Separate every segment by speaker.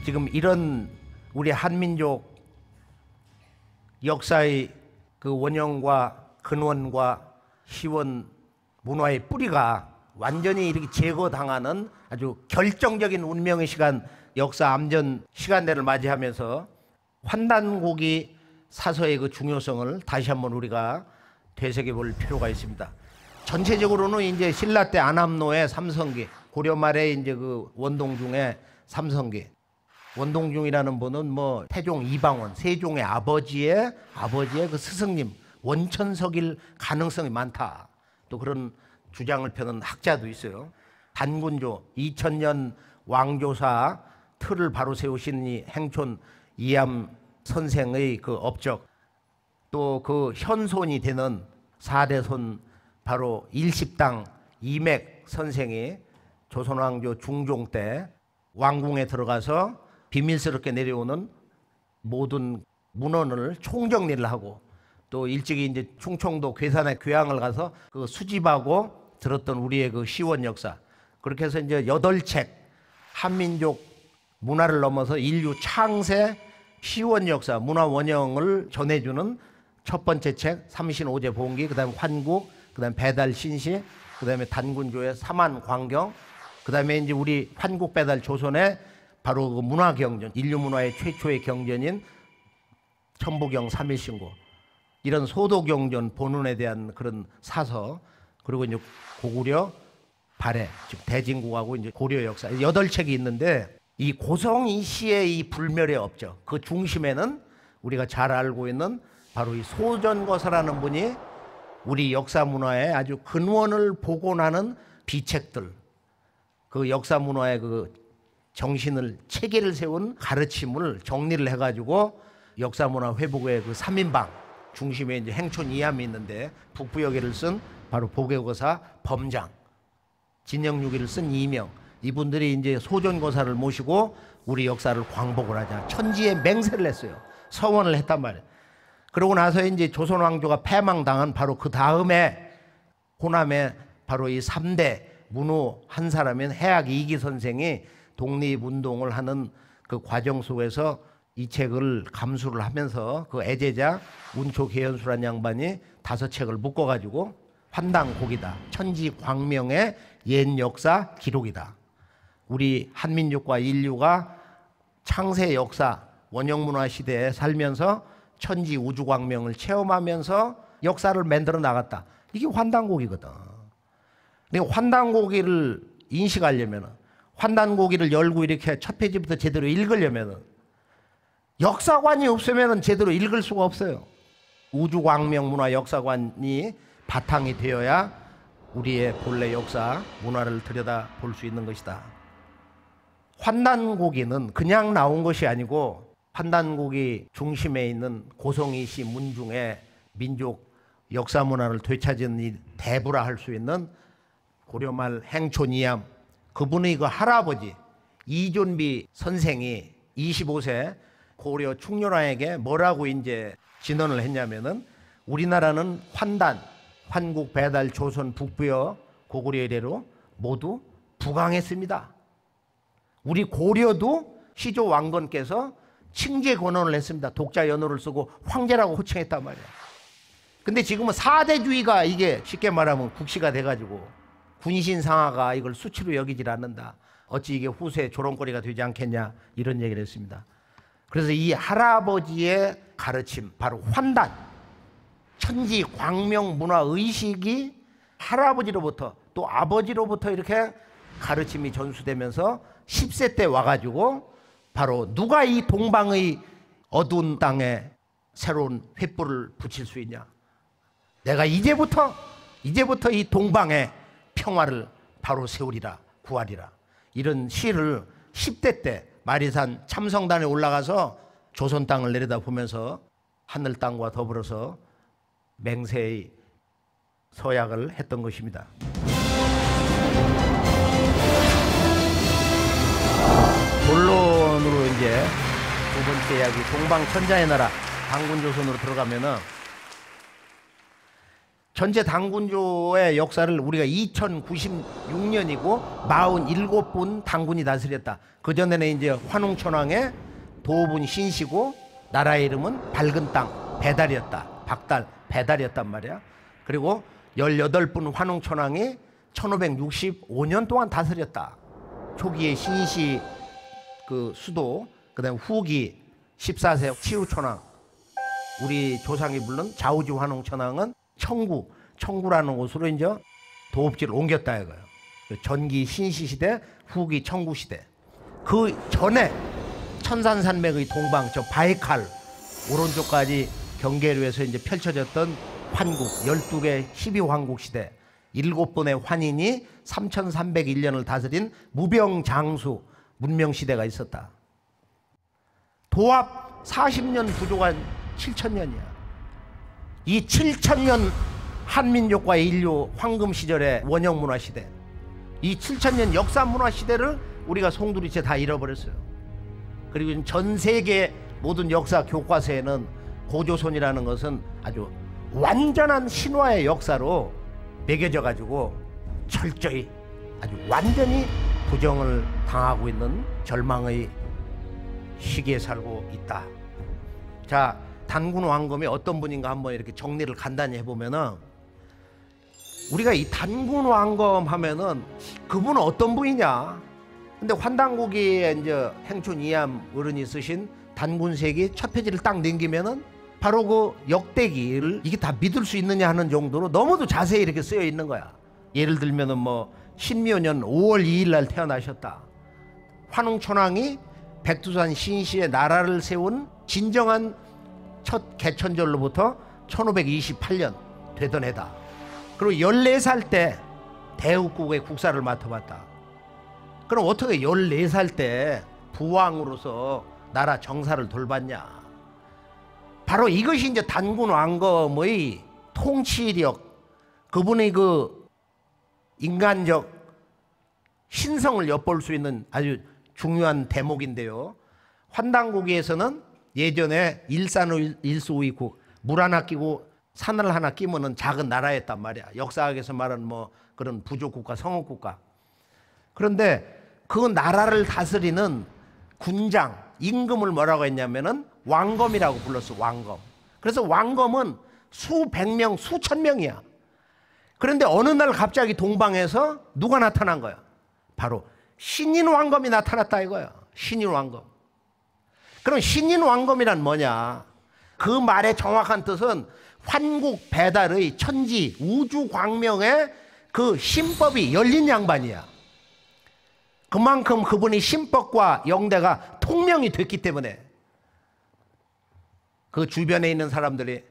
Speaker 1: 지금 이런 우리 한민족 역사의 그 원형과 근원과 시원 문화의 뿌리가 완전히 이렇게 제거당하는 아주 결정적인 운명의 시간, 역사 암전 시간대를 맞이하면서 환단고기 사서의 그 중요성을 다시 한번 우리가 되새겨 볼 필요가 있습니다. 전체적으로는 이제 신라 때 안암로의 삼성기, 고려 말에 이제 그 원동중의 삼성기. 원동중이라는 분은 뭐 태종 이방원, 세종의 아버지의 그 스승님 원천석일 가능성이 많다. 또 그런 주장을 펴는 학자도 있어요. 단군조 2000년 왕조사 틀을 바로 세우신 이 행촌 이암 선생의 그 업적, 또 그 현손이 되는 4대손 바로 일십당 이맥 선생이 조선왕조 중종 때 왕궁에 들어가서 비밀스럽게 내려오는 모든 문헌을 총정리를 하고, 또 일찍이 이제 충청도 괴산에 교양을 가서 그 수집하고 들었던 우리의 그 시원 역사, 그렇게 해서 이제 8책 한민족 문화를 넘어서 인류 창세 시원 역사 문화 원형을 전해주는 첫 번째 책 삼신오제 봉기, 그다음에 환국, 그다음에 배달 신시, 그다음에 단군조의 삼안광경, 그다음에 이제 우리 환국 배달 조선의 바로 그 문화 경전, 인류 문화의 최초의 경전인 천부경 삼일신고, 이런 소도 경전 본문에 대한 그런 사서, 그리고 이제 고구려 발해, 즉 대진국하고 이제 고려 역사 8책이 있는데, 이 고성이 시의 이 불멸의 업적 그 중심에는 우리가 잘 알고 있는 바로 이 소전거사라는 분이 우리 역사 문화의 아주 근원을 복원하는 비책들, 그 역사 문화의 그 정신을 체계를 세운 가르침을 정리를 해가지고 역사 문화 회복의 그 3인방 중심에 이제 행촌 이암이 있는데, 북부여기를 쓴 바로 보계거사 범장, 진영유기를 쓴 이명, 이분들이 이제 소전거사를 모시고 우리 역사를 광복을 하자 천지에 맹세를 했어요. 서원을 했단 말이에요. 그러고 나서 이제 조선 왕조가 패망당한 바로 그 다음에 호남에 바로 이 3대 문호 한 사람인 해학 이기 선생이 독립운동을 하는 그 과정 속에서 이 책을 감수를 하면서 그 애제자 운초 개연수란 양반이 5책을 묶어가지고 환단고기다, 천지광명의 옛 역사 기록이다. 우리 한민족과 인류가 창세 역사 원형문화 시대에 살면서 천지 우주광명을 체험하면서 역사를 만들어 나갔다. 이게 환단고기거든. 근데 환단고기를 인식하려면, 환단고기를 열고 이렇게 첫 페이지부터 제대로 읽으려면 역사관이 없으면 제대로 읽을 수가 없어요. 우주광명 문화 역사관이 바탕이 되어야 우리의 본래 역사 문화를 들여다 볼 수 있는 것이다. 환단고기는 그냥 나온 것이 아니고, 환단고기 중심에 있는 고성이시 문중의 민족 역사 문화를 되찾은 이 대부라 할 수 있는 고려말 행촌 이암, 그분의 그 할아버지 이존비 선생이 25세 고려 충렬왕에게 뭐라고 이제 진언을 했냐면은, 우리나라는 환단, 환국, 배달, 조선, 북부여, 고구려 이래로 모두 부강했습니다. 우리 고려도 시조 왕건께서 칭제 권원을 했습니다. 독자 연호를 쓰고 황제라고 호칭했단 말이야. 근데 지금은 사대주의가 이게 쉽게 말하면 국시가 돼가지고 군신 상하가 이걸 수치로 여기질 않는다. 어찌 이게 후세의 조롱거리가 되지 않겠냐, 이런 얘기를 했습니다. 그래서 이 할아버지의 가르침, 바로 환단, 천지 광명 문화 의식이 할아버지로부터 또 아버지로부터 이렇게 가르침이 전수되면서 10세 때 와가지고 바로 누가 이 동방의 어두운 땅에 새로운 횃불을 붙일 수 있냐, 내가 이제부터 이 동방의 평화를 바로 세우리라, 구하리라, 이런 시를 10대 때 마리산 참성단에 올라가서 조선 땅을 내려다보면서 하늘 땅과 더불어서 맹세의 서약을 했던 것입니다. 본론으로 이제 두 번째 이야기, 동방 천자의 나라 단군조선으로 들어가면은, 전체 단군조의 역사를 우리가 2096년이고 47분 단군이 다스렸다. 그전에는 이제 환웅천왕의 도분 신시고 나라의 이름은 밝은 땅 배달이었다. 박달 배달이었단 말이야. 그리고 18분 환웅천왕이 1565년 동안 다스렸다. 초기에 신시 그 수도, 그다음 후기 14세 치우천왕, 우리 조상이 부른 좌우지 환웅천왕은 청구라는 곳으로 이제 도읍지를 옮겼다 이거예요. 전기 신시 시대, 후기 청구 시대. 그 전에 천산산맥의 동방 저 바이칼 오른쪽까지 경계를 해서 이제 펼쳐졌던 환국 12개 12황국 시대, 7번의 환인이 3301년을 다스린 무병장수 문명 시대가 있었다. 도합 40년 부족한 7000년이야. 이 7000년 한민족과 인류 황금 시절의 원형 문화 시대, 이 7000년 역사 문화 시대를 우리가 송두리째 다 잃어버렸어요. 그리고 지금 전 세계 모든 역사 교과서에는 고조선이라는 것은 아주 완전한 신화의 역사로 매겨져 가지고 철저히 아주 완전히 부정을 당하고 있는 절망의 시기에 살고 있다. 자, 단군 왕검이 어떤 분인가 한번 이렇게 정리를 간단히 해보면은, 우리가 이 단군 왕검 하면은 그분은 어떤 분이냐? 근데 환단고기에 이제 행촌 이암 어른이 쓰신 단군세기 첫 페이지를 딱 넘기면은 바로 그 역대기를 이게 다 믿을 수 있느냐 하는 정도로 너무도 자세히 이렇게 쓰여 있는 거야. 예를 들면은 뭐 신묘년 5월 2일 날 태어나셨다. 환웅천왕이 백두산 신시의 나라를 세운 진정한 첫 개천절로부터 1528년 되던 해다. 그리고 14살 때 대국국의 국사를 맡아봤다. 그럼 어떻게 14살 때 부왕으로서 나라 정사를 돌봤냐? 바로 이것이 이제 단군 왕검의 통치력, 그분의 그 인간적 신성을 엿볼 수 있는 아주 중요한 대목인데요. 환단고기에서는 예전에 일산일수이국, 물 하나 끼고 산을 하나 끼면은 작은 나라였단 말이야. 역사학에서 말하는 뭐 그런 부족국가, 성읍국가. 그런데 그 나라를 다스리는 군장, 임금을 뭐라고 했냐면은 왕검이라고 불렀어. 왕검. 그래서 왕검은 수백 명, 수천 명이야. 그런데 어느 날 갑자기 동방에서 누가 나타난 거야? 바로 신인 왕검이 나타났다 이거야. 신인 왕검. 그럼 신인 왕검이란 뭐냐? 그 말의 정확한 뜻은 환국 배달의 천지 우주 광명의 그 신법이 열린 양반이야. 그만큼 그분이 신법과 영대가 통명이 됐기 때문에 그 주변에 있는 사람들이,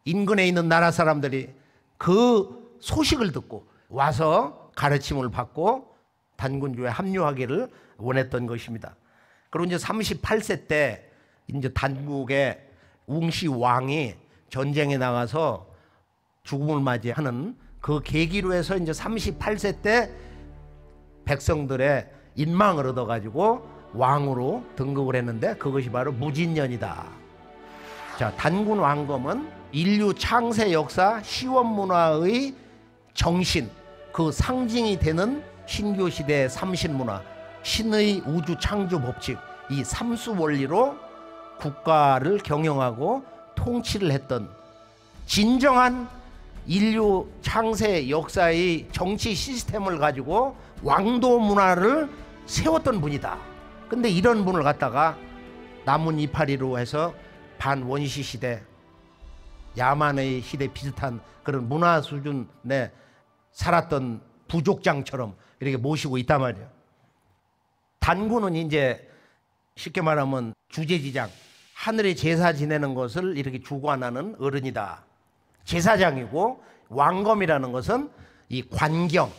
Speaker 1: 인근에 있는 나라 사람들이 그 소식을 듣고 와서 가르침을 받고 단군조에 합류하기를 원했던 것입니다. 그리고 이제 38세 때 이제 단국의 웅시 왕이 전쟁에 나가서 죽음을 맞이하는 그 계기로 해서 이제 38세 때 백성들의 인망을 얻어가지고 왕으로 등극을 했는데 그것이 바로 무진년이다. 자, 단군 왕검은 인류 창세 역사 시원문화의 정신, 그 상징이 되는 신교 시대의 삼신문화, 신의 우주 창조 법칙, 이 삼수 원리로 국가를 경영하고 통치를 했던 진정한 인류 창세 역사의 정치 시스템을 가지고 왕도 문화를 세웠던 분이다. 근데 이런 분을 갖다가 남은 이파리로 해서 반원시 시대, 야만의 시대 비슷한 그런 문화 수준에 살았던 부족장처럼 이렇게 모시고 있단 말이에요. 단군은 이제 쉽게 말하면 주제지장, 하늘의 제사 지내는 것을 이렇게 주관하는 어른이다. 제사장이고, 왕검이라는 것은 이 관경,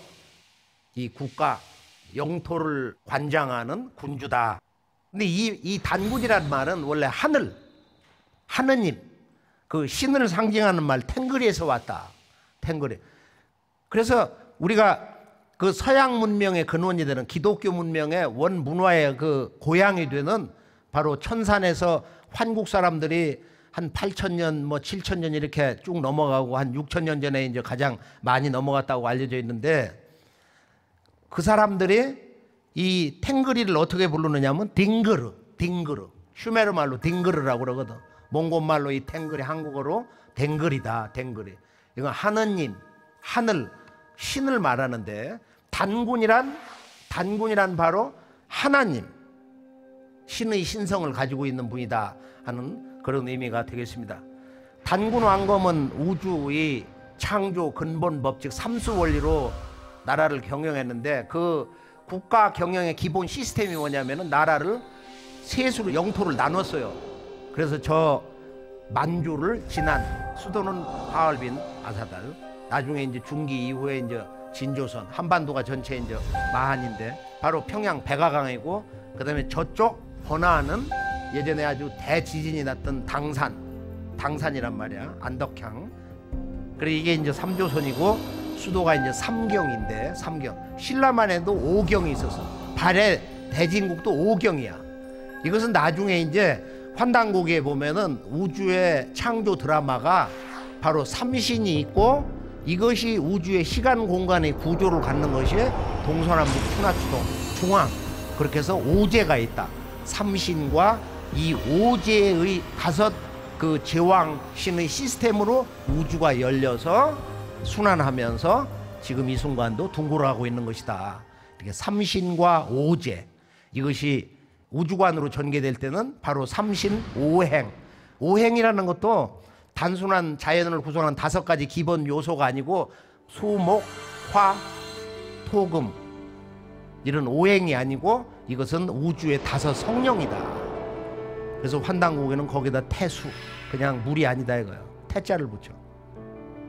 Speaker 1: 이 국가 영토를 관장하는 군주다. 근데 이 단군이라는 말은 원래 하느님, 그 신을 상징하는 말 탱그리에서 왔다. 탱그리. 그래서 우리가 그 서양 문명의 근원이 되는 기독교 문명의 원 문화의 그 고향이 되는 바로 천산에서 환국 사람들이 한 8,000년, 뭐 7,000년 이렇게 쭉 넘어가고 한 6,000년 전에 이제 가장 많이 넘어갔다고 알려져 있는데 그 사람들이 이 탱그리를 어떻게 부르느냐면 딩그르, 딩그르. 슈메르 말로 딩그르라고 그러거든. 몽골 말로 이 탱그리, 한국어로 댕그리다, 댕그리. 이건 하느님, 하늘, 신을 말하는데 단군이란 바로 하나님, 신의 신성을 가지고 있는 분이다 하는 그런 의미가 되겠습니다. 단군 왕검은 우주의 창조 근본 법칙 삼수 원리로 나라를 경영했는데 그 국가 경영의 기본 시스템이 뭐냐면은 나라를 세수로 영토를 나눴어요. 그래서 저 만주를 지난 수도는 하얼빈, 아사달. 나중에 이제 중기 이후에 이제 진조선, 한반도가 전체 이제 마한인데 바로 평양 백화강이고 그다음에 저쪽 번화는 예전에 아주 대지진이 났던 당산이란 말이야. 안덕향. 그리고 이게 이제 삼조선이고 수도가 이제 삼경인데 삼경. 신라만 해도 오경이 있어서 발해 대진국도 오경이야. 이것은 나중에 이제 환단고기에 보면은 우주의 창조 드라마가 바로 삼신이 있고 이것이 우주의 시간 공간의 구조를 갖는 것이 동서남북 추나추동 중앙 그렇게 해서 오제가 있다. 삼신과 이 오제의 다섯 그 제왕 신의 시스템으로 우주가 열려서 순환하면서 지금 이 순간도 둥글어가고 있는 것이다. 이렇게 삼신과 오제 이것이 우주관으로 전개될 때는 바로 삼신 오행. 오행이라는 것도 단순한 자연을 구성하는 5가지 기본 요소가 아니고 수, 목, 화, 토, 금 이런 오행이 아니고 이것은 우주의 5 성령이다. 그래서 환단국에는 거기다 태수 그냥 물이 아니다 이거예요. 태자를 붙여.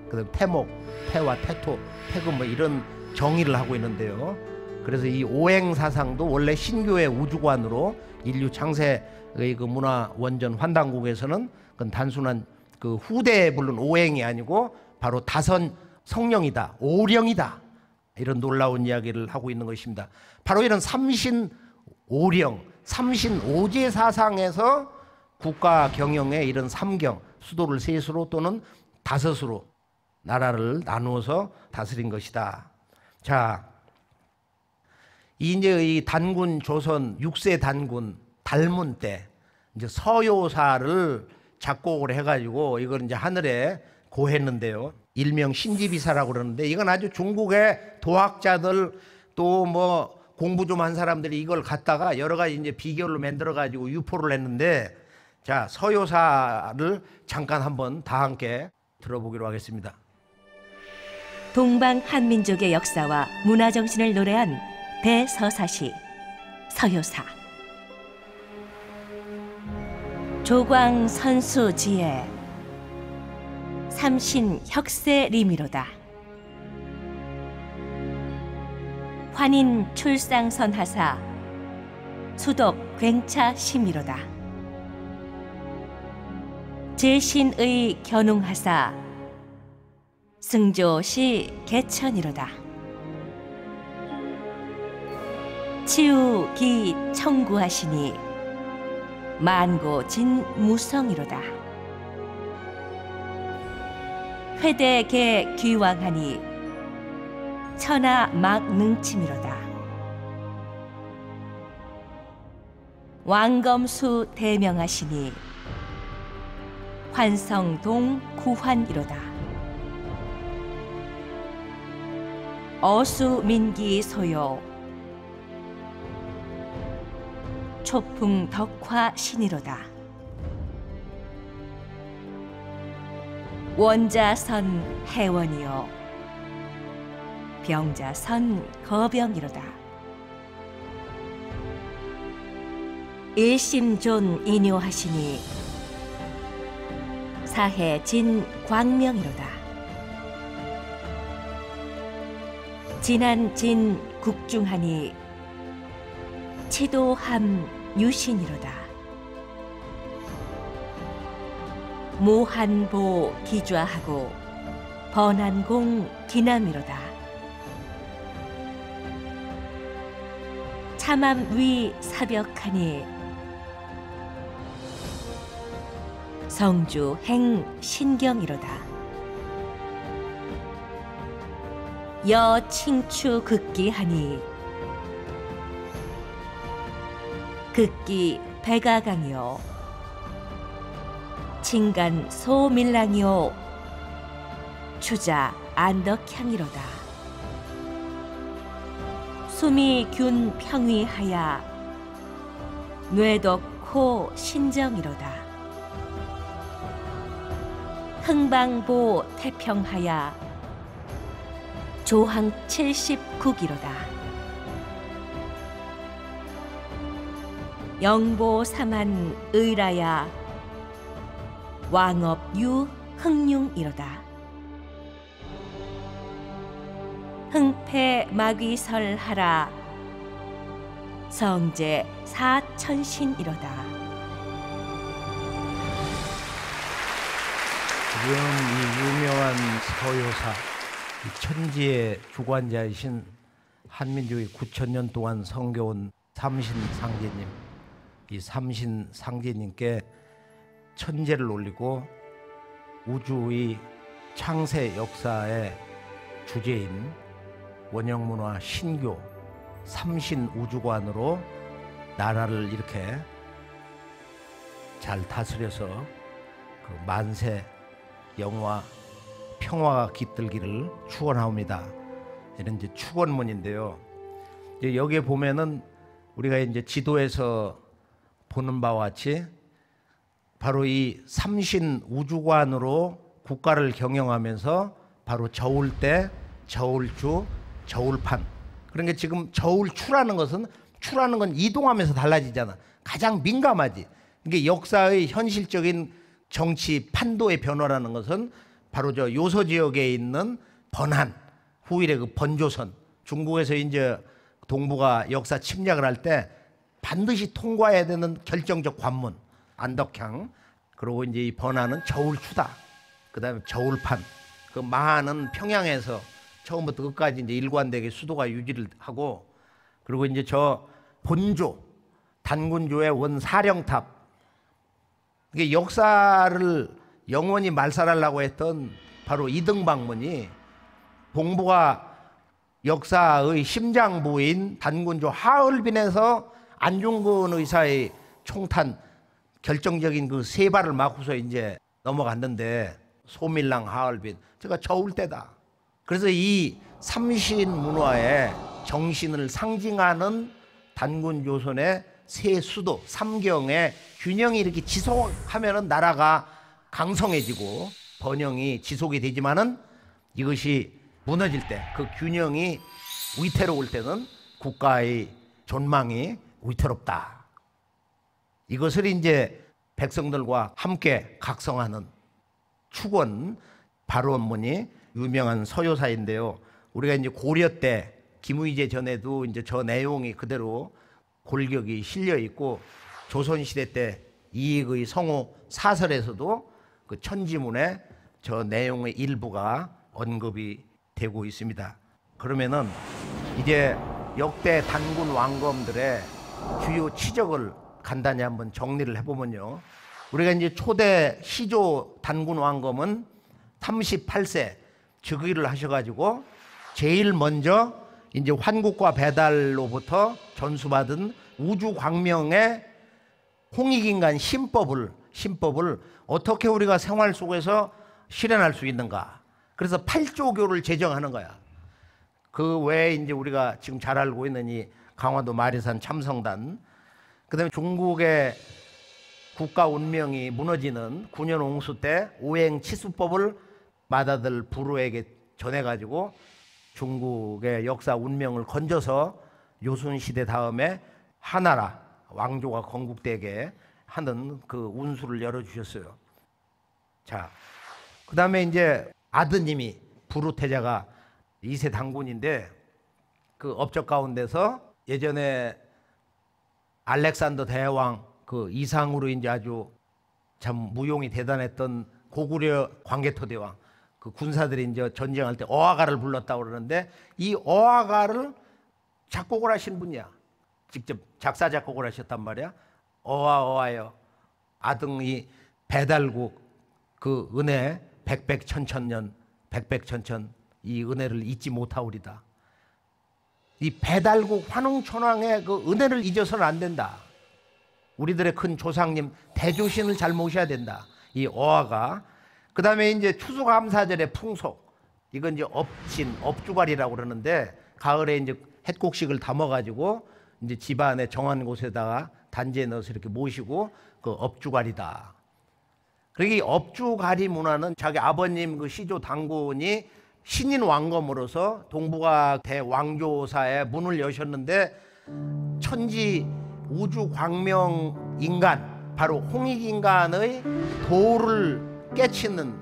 Speaker 1: 그다음 태목, 태와 태토, 태금 뭐 이런 정의를 하고 있는데요. 그래서 이 오행 사상도 원래 신교의 우주관으로 인류 창세의 그 문화 원전 환단국에서는 그건 단순한 그 후대에 부른 오행이 아니고 바로 5 성령이다, 오령이다 이런 놀라운 이야기를 하고 있는 것입니다. 바로 이런 삼신 오령, 삼신 오제 사상에서 국가 경영의 이런 삼경, 수도를 세수로 또는 5으로 나라를 나누어서 다스린 것이다. 자, 이제 이 단군 조선 6세 단군 달문 때 이제 서요사를 작곡을 해가지고 이걸 이제 하늘에 고했는데요. 일명 신지비사라고 그러는데 이건 아주 중국의 도학자들 또 뭐 공부 좀 한 사람들이 이걸 갖다가 여러 가지 이제 비결로 만들어 가지고 유포를 했는데 자, 서요사를 잠깐 한번 다 함께 들어보기로 하겠습니다.
Speaker 2: 동방 한민족의 역사와 문화 정신을 노래한 대서사시 서요사. 조광 선수지혜 삼신 혁세 리미로다. 환인 출상선하사 수덕 굉차 심이로다. 제신의 견웅하사 승조시 개천이로다. 치우기 청구하시니 만고진 무성이로다. 회대계 귀왕하니 천하 막능침이로다. 왕검수 대명하시니 환성동 구환이로다. 어수민기 소요 초풍 덕화 신이로다. 원자선 해원이요 병자선 거병이로다. 일심존 인요하시니 사해진 광명이로다. 진한진 국중하니 치도함 유신이로다. 모한보 기좌하고 번한공 기남이로다. 참암위 사벽하니 성주 행신경이로다. 여칭추 극기하니 극기 백아강이요 진간 소밀랑이요 추자 안덕향이로다. 숨이 균 평위하야 뇌덕호 신정이로다. 흥방보 태평하야 조항 70국이로다. 영보 사만 의라야 왕업유 흥융이로다. 흥패 마귀설하라 성제 사천신이로다.
Speaker 1: 지금 이 유명한 서효사, 이 천지의 주관자이신 한민족이 9,000년 동안 섬겨온 삼신상제님, 이 삼신상제님께 천재를 올리고 우주의 창세 역사의 주제인 원형문화 신교 삼신우주관으로 나라를 이렇게 잘 다스려서 그 만세 영화 평화가 깃들기를 축원하옵니다. 이런 이제 축원문인데요. 이제 여기에 보면은 우리가 이제 지도에서 보는 바와 같이 바로 이 삼신 우주관으로 국가를 경영하면서 바로 저울대, 저울주, 저울판. 그러니까 지금 저울추라는 것은 추라는 건 이동하면서 달라지잖아. 가장 민감하지. 이게 역사의 현실적인 정치 판도의 변화라는 것은 바로 저 요소 지역에 있는 번한 후일의 그 번조선, 중국에서 이제 동북아 역사 침략을 할 때 반드시 통과해야 되는 결정적 관문 안덕향, 그리고 이제 이 번한은 저울추다. 그다음에 저울판. 그 마하는 평양에서 처음부터 끝까지 이제 일관되게 수도가 유지를 하고, 그리고 이제 저 본조 단군조의 원사령탑. 이게 역사를 영원히 말살하려고 했던 바로 이등방문이 동북아 역사의 심장부인 단군조 하얼빈에서 안중근 의사의 총탄 결정적인 그 세 발을 맞고서 이제 넘어갔는데, 소밀랑 하얼빈, 제가 저울대다. 그래서 이 삼신 문화의 정신을 상징하는 단군조선의 세 수도 삼경의 균형이 이렇게 지속하면은 나라가 강성해지고 번영이 지속이 되지만은 이것이 무너질 때, 그 균형이 위태로울 때는 국가의 존망이 위태롭다. 이것을 이제 백성들과 함께 각성하는 축원 발원문이 유명한 서효사인데요. 우리가 이제 고려 때 김의제 전에도 이제 저 내용이 그대로 골격이 실려 있고, 조선시대 때 이익의 성호 사설에서도 그 천지문에 저 내용의 일부가 언급이 되고 있습니다. 그러면은 이제 역대 단군 왕검들의 주요 치적을 간단히 한번 정리를 해보면요. 우리가 이제 초대 시조 단군 왕검은 38세 즉위를 하셔가지고 제일 먼저 이제 환국과 배달로부터 전수받은 우주광명의 홍익인간 신법을 어떻게 우리가 생활 속에서 실현할 수 있는가. 그래서 8조교를 제정하는 거야. 그 외에 이제 우리가 지금 잘 알고 있는 이 강화도 마리산 참성단, 그다음에 중국의 국가 운명이 무너지는 9년 옹수 때 오행치수법을 맏아들 부루에게 전해가지고 중국의 역사 운명을 건져서 요순시대 다음에 하나라 왕조가 건국되게 하는 그 운수를 열어주셨어요. 자, 그 다음에 이제 아드님이 부루태자가 2세 단군인데, 그 업적 가운데서 예전에 알렉산더 대왕 그 이상으로 이제 아주 참 무용이 대단했던 고구려 광개토 대왕, 그 군사들이 이제 전쟁할 때 어화가를 불렀다고 그러는데, 이 어화가를 작곡을 하신 분이야. 직접 작사 작곡을 하셨단 말이야. 어화여 아등이 배달국 그 은혜 백백천천년 백백천천 이 은혜를 잊지 못하오리다. 이 배달국 환웅천왕의 그 은혜를 잊어서는 안 된다. 우리들의 큰 조상님 대조신을 잘 모셔야 된다. 이 어화가. 그 다음에 이제 추수감사절의 풍속. 이건 이제 업진, 업주갈이라고 그러는데 가을에 이제 햇곡식을 담아가지고 이제 집안에 정한 곳에다가 단지에 넣어서 이렇게 모시고 그 업주갈이다. 그러니까 이 업주갈이 문화는 자기 아버님 그 시조 당군이 신인 왕검으로서 동북아 대왕조사에 문을 여셨는데 천지 우주 광명 인간 바로 홍익 인간의 도를 깨치는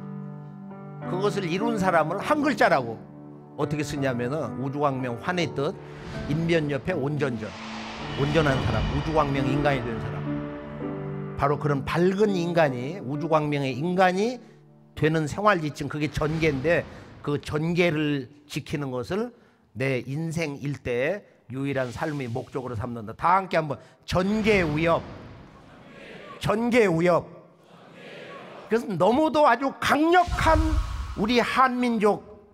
Speaker 1: 그것을 이룬 사람을 한 글자라고 어떻게 쓰냐면은 우주광명 환의 뜻 인변 옆에 온전전 온전한 사람 우주광명 인간이 된 사람 바로 그런 밝은 인간이 우주광명의 인간이 되는 생활지침 그게 전계인데 그 전계를 지키는 것을 내 인생 일대의 유일한 삶의 목적으로 삼는다. 다 함께 한번 전계우엽 전계우엽. 그래서 너무도 아주 강력한 우리 한민족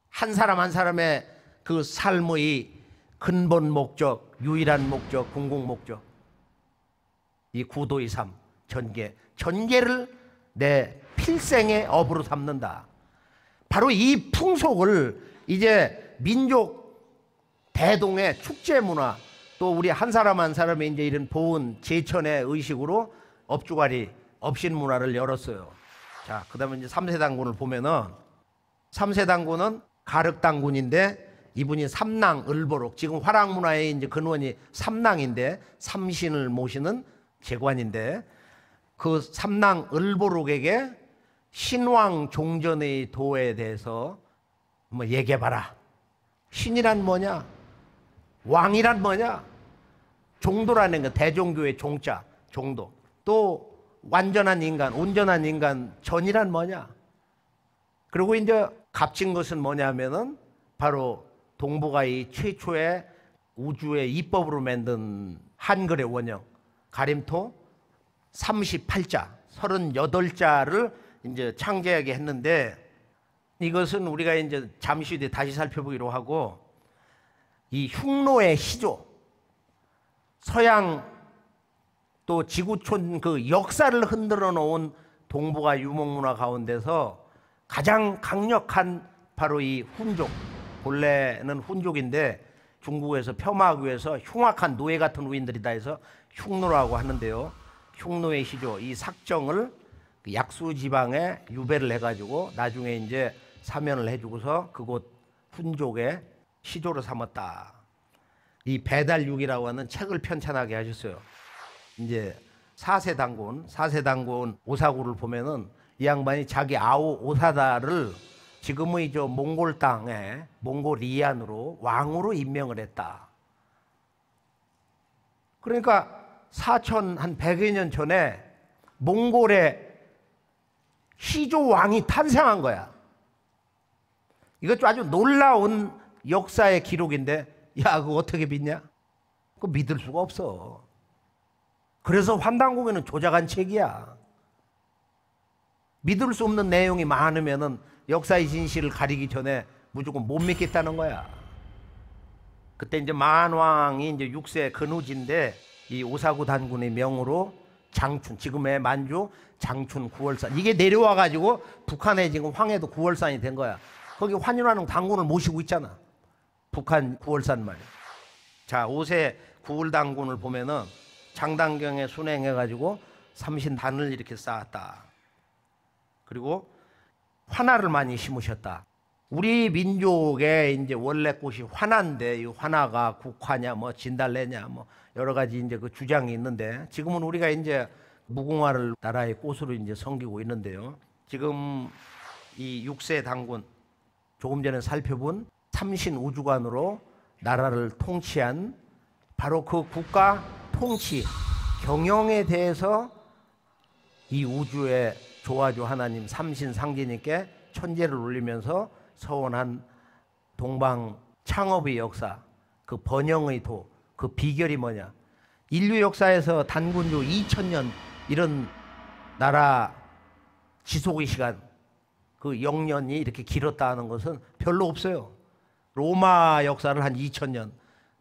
Speaker 1: 한 사람 한 사람의 그 삶의 근본 목적 유일한 목적 궁극 목적 이 구도의 삶 전계를 내 필생의 업으로 삼는다. 바로 이 풍속을 이제 민족 대동의 축제 문화 또 우리 한 사람 한 사람의 이제 이런 보은 제천의 의식으로 업주갈이 업신 문화를 열었어요. 자, 그다음에 이제 3세 단군을 보면은 3세 단군은 가륵 단군인데 이분이 삼랑 을보록 지금 화랑 문화의 이제 근원이 삼랑인데 삼신을 모시는 제관인데 그 삼랑 을보록에게 신왕 종전의 도에 대해서 한번 얘기해봐라. 신이란 뭐냐? 왕이란 뭐냐? 종도라는 거 대종교의 종자 종도 또 완전한 인간 온전한 인간 전이란 뭐냐? 그리고 이제 값진 것은 뭐냐면은 바로 동북아의 최초의 우주의 이법으로 만든 한글의 원형 가림토 38자 38자를 이제 창제하게 했는데 이것은 우리가 이제 잠시 뒤에 다시 살펴보기로 하고 이 흉노의 시조 서양 또 지구촌 그 역사를 흔들어 놓은 동북아 유목문화 가운데서 가장 강력한 바로 이 훈족 본래는 훈족인데 중국에서 폄하하기 흉악한 노예 같은 우인들이다 해서 흉노라고 하는데요. 흉노의 시조 이 삭정을 약수 지방에 유배를 해가지고 나중에 이제 사면을 해주고서 그곳 훈족의 시조로 삼았다. 이 배달육이라고 하는 책을 편찬하게 하셨어요. 이제 4세 단군 오사구를 보면은 이 양반이 자기 아우 오사다를 지금의 저 몽골 땅에 몽골이안으로 왕으로 임명을 했다. 그러니까 4100여 년 전에 몽골의 시조 왕이 탄생한 거야. 이것도 아주 놀라운 역사의 기록인데 야 그거 어떻게 믿냐? 그거 믿을 수가 없어. 그래서 환단국에는 조작한 책이야. 믿을 수 없는 내용이 많으면은 역사의 진실을 가리기 전에 무조건 못 믿겠다는 거야. 그때 이제 만왕이 이제 6세 근우지인데 이 오사구 단군의 명으로 장춘 지금의 만주 장춘 구월산 이게 내려와 가지고 북한에 지금 황해도 구월산이 된 거야. 거기 환윤환웅 단군을 모시고 있잖아. 북한 구월산 말이야. 자 5세 구월 단군을 보면은 장단경에 순행해 가지고 삼신단을 이렇게 쌓았다. 그리고 화나를 많이 심으셨다. 우리 민족의 이제 원래 꽃이 화나인데 이 화나가 국화냐 뭐 진달래냐 뭐 여러 가지 이제 그 주장이 있는데 지금은 우리가 이제 무궁화를 나라의 꽃으로 이제 섬기고 있는데요. 지금 이 6세 단군 조금 전에 살펴본 삼신 우주관으로 나라를 통치한 바로 그 국가 통치 경영에 대해서 이 우주의 조화조 하나님 삼신 상제님께 천재를 올리면서 서원한 동방 창업의 역사 그 번영의 도 그 비결이 뭐냐 인류 역사에서 단군주 2000년 이런 나라 지속의 시간 그 영년이 이렇게 길었다는 것은 별로 없어요. 로마 역사를 한 2000년,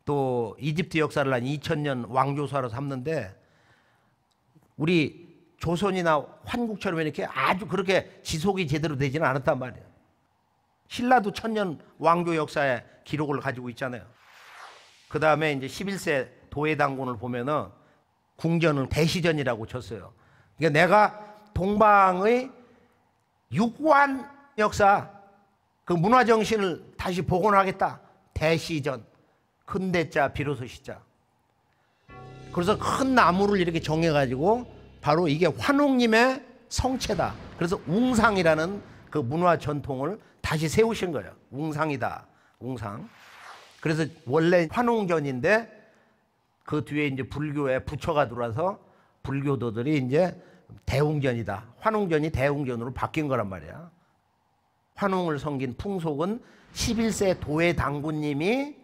Speaker 1: 또 이집트 역사를 한 2000년 왕조사로 삼는데 우리 조선이나 환국처럼 이렇게 아주 그렇게 지속이 제대로 되지는 않았단 말이에요. 신라도 1000년 왕조 역사의 기록을 가지고 있잖아요. 그 다음에 이제 11세 도예당군을 보면은 궁전을 대시전이라고 쳤어요. 그러니까 내가 동방의 육관 역사, 그 문화 정신을 다시 복원하겠다. 대시전, 큰 대자 비로소 시자. 그래서 큰 나무를 이렇게 정해가지고 바로 이게 환웅님의 성체다. 그래서 웅상이라는 그 문화 전통을 다시 세우신 거예요. 웅상이다, 웅상. 그래서 원래 환웅전인데 그 뒤에 이제 불교에 부처가 들어와서 불교도들이 이제 대웅전이다. 환웅전이 대웅전으로 바뀐 거란 말이야. 환웅을 섬긴 풍속은 11세 도예당군님이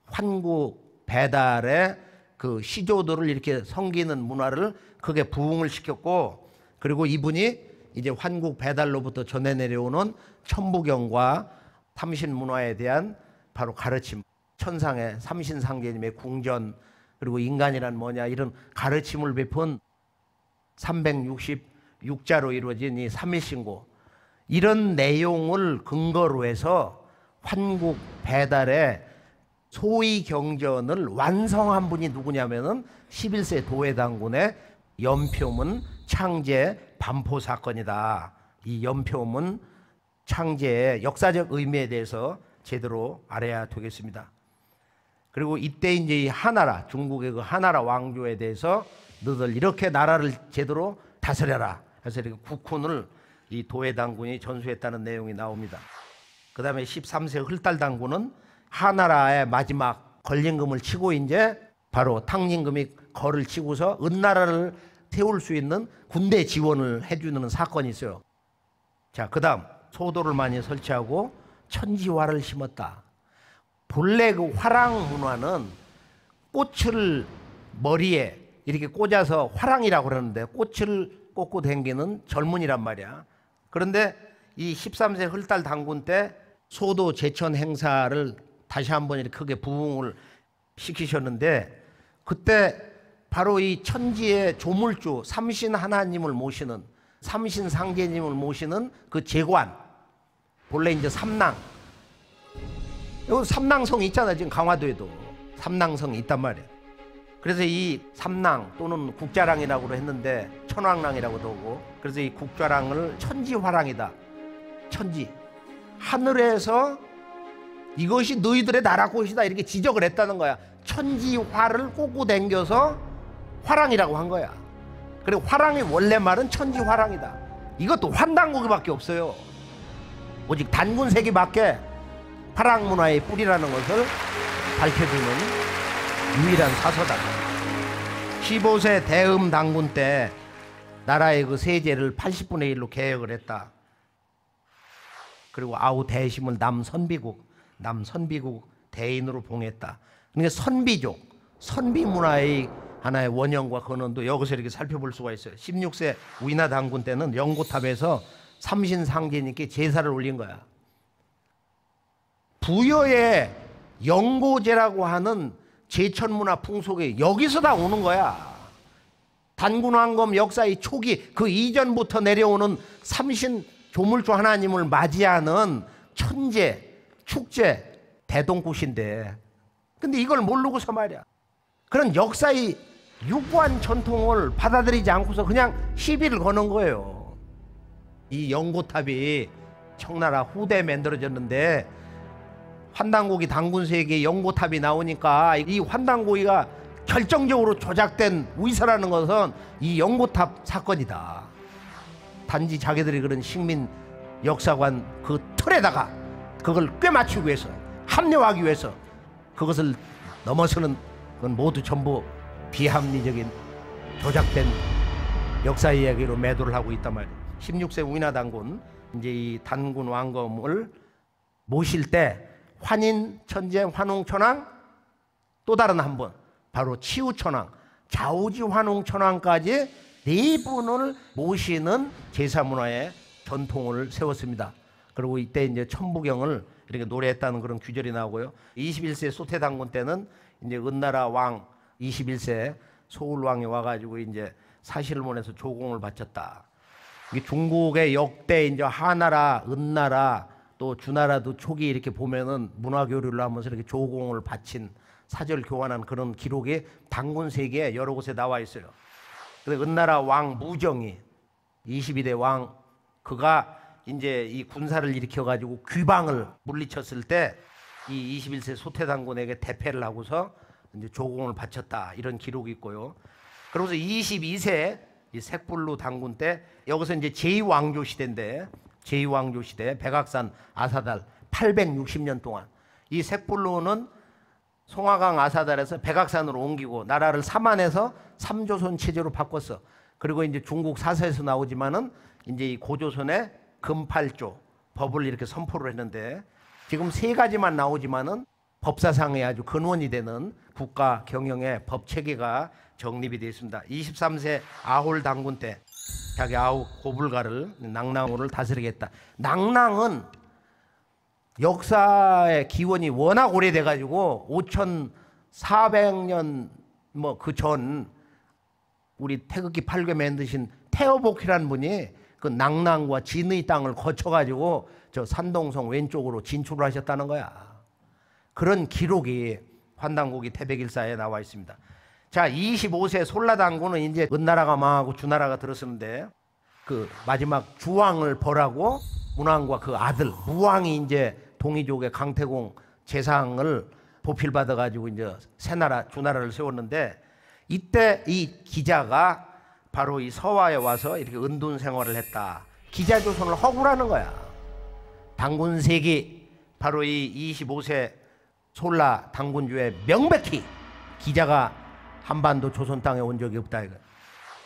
Speaker 1: 환국 배달의 그 시조들을 이렇게 섬기는 문화를 크게 부흥을 시켰고, 그리고 이분이 이제 환국 배달로부터 전해 내려오는 천부경과 삼신 문화에 대한 바로 가르침, 천상의 삼신상제님의 궁전, 그리고 인간이란 뭐냐 이런 가르침을 베푼 366자로 이루어진 이 삼일신고, 이런 내용을 근거로 해서 환국 배달의 소위 경전을 완성한 분이 누구냐면은 11세 도예당군의 연표문 창제 반포 사건이다. 이 연표문 창제의 역사적 의미에 대해서 제대로 알아야 되겠습니다. 그리고 이때 이제 이 하나라, 중국의 그 하나라 왕조에 대해서 너들 이렇게 나라를 제대로 다스려라 해서 이렇게 국훈을 이 도예당군이 전수했다는 내용이 나옵니다. 그 다음에 13세 흘달당군은 하나라의 마지막 걸림금을 치고 이제 바로 탕림금이 거를 치고서 은나라를 세울 수 있는 군대 지원을 해주는 사건이 있어요. 자, 그 다음 소도를 많이 설치하고 천지화를 심었다. 본래 그 화랑 문화는 꽃을 머리에 이렇게 꽂아서 화랑이라고 그러는데 꽃을 꽂고 다니는 젊은이란 말이야. 그런데 이 13세 흘달 당군 때 소도 제천 행사를 다시 한번 이렇게 크게 부흥을 시키셨는데, 그때 바로 이 천지의 조물주 삼신 하나님을 모시는, 삼신 상제님을 모시는 그 제관, 본래 이제 삼낭, 여기 삼낭성이 있잖아. 지금 강화도에도 삼낭성이 있단 말이에요. 그래서 이 삼낭 또는 국자랑이라고 했는데 천왕랑이라고도 하고, 그래서 이 국자랑을 천지화랑이다. 천지, 하늘에서 이것이 너희들의 나라 꽃이다 이렇게 지적을 했다는 거야. 천지화를 꽂고 댕겨서 화랑이라고 한 거야. 그리고 화랑의 원래 말은 천지화랑이다. 이것도 환단고기밖에 없어요. 오직 단군세기밖에 화랑 문화의 뿌리라는 것을 밝혀주는 유일한 사서다. 15세 대음 당군 때 나라의 그 세제를 80분의 1로 개혁을 했다. 그리고 아우 대심을 남선비국 대인으로 봉했다. 그러니까 선비족, 선비 문화의 하나의 원형과 근원도 여기서 이렇게 살펴볼 수가 있어요. 16세 우이나 당군 때는 연고탑에서 삼신상제님께 제사를 올린 거야. 부여의 영고제라고 하는 제천문화 풍속이 여기서 다 오는 거야. 단군왕검 역사의 초기 그 이전부터 내려오는 삼신 조물주 하나님을 맞이하는 천제, 축제, 대동굿인데, 근데 이걸 모르고서 말이야. 그런 역사의 유구한 전통을 받아들이지 않고서 그냥 시비를 거는 거예요. 이 연고탑이 청나라 후대에 만들어졌는데 환단고기 당군세계에 연고탑이 나오니까 이 환단고기가 결정적으로 조작된 위서라는 것은 이 연고탑 사건이다. 단지 자기들이 그런 식민 역사관 그 틀에다가 그걸 꿰맞추기 위해서, 합리화하기 위해서 그것을 넘어서는 건 모두 전부 비합리적인 조작된 역사 이야기로 매도를 하고 있단 말이에요. 16세 우이나 당군, 이제 이 단군 왕검을 모실 때 환인, 천재, 환웅, 천왕, 또 다른 한 분 바로 치우 천왕, 좌우지 환웅 천왕까지 네 분을 모시는 제사 문화의 전통을 세웠습니다. 그리고 이때 이제 천부경을 이렇게 노래했다는 그런 규절이 나오고요. 21세 소태당군 때는 이제 은나라 왕 21세 소울왕이 와가지고 이제 사실문에서 조공을 바쳤다. 이게 중국의 역대 이제 하나라, 은나라 또 주나라도 초기 이렇게 보면은 문화교류를 하면서 이렇게 조공을 바친 사절 교환한 그런 기록이 당군 세계에 여러 곳에 나와 있어요. 근데 은나라 왕 무정이 22대 왕 그가 이제 이 군사를 일으켜 가지고 귀방을 물리쳤을 때 이 21세 소태당군에게 대패를 하고서 이제 조공을 바쳤다 이런 기록이 있고요. 그러면서 22세 이 색불루 당군 때 여기서 이제 제2왕조 시대인데 제2왕조 시대 백악산 아사달 860년 동안 이 색불루는 송화강 아사달에서 백악산으로 옮기고 나라를 삼한해서 삼조선 체제로 바꿨어. 그리고 이제 중국 사서에서 나오지만은 이제 이 고조선의 금팔조 법을 이렇게 선포를 했는데 지금 세 가지만 나오지만은 법사상에 아주 근원이 되는 국가 경영의 법 체계가 정립이 되어 있습니다. 23세 아홀 당군 때 자기 아홉 고불가를 낭낭호를 다스리겠다. 낭낭은 역사의 기원이 워낙 오래돼 가지고 5400년 뭐 그 전 우리 태극기 8개 만드신 태어복이라는 분이 그 낭낭과 진의 땅을 거쳐 가지고 저 산동성 왼쪽으로 진출을 하셨다는 거야. 그런 기록이 환단고기 태백일사에 나와 있습니다. 자, 25세 솔라당군은 이제 은나라가 망하고 주나라가 들었었는데 그 마지막 주왕을 벌하고 문왕과 그 아들 무왕이 이제 동이족의 강태공 재상을 보필받아 가지고 이제 새나라 주나라를 세웠는데 이때 이 기자가 바로 이 서화에 와서 이렇게 은둔 생활을 했다. 기자조선을 허구라는 거야. 당군색이 바로 이 25세 솔라 당군주에 명백히 기자가 한반도 조선 땅에 온 적이 없다 이거.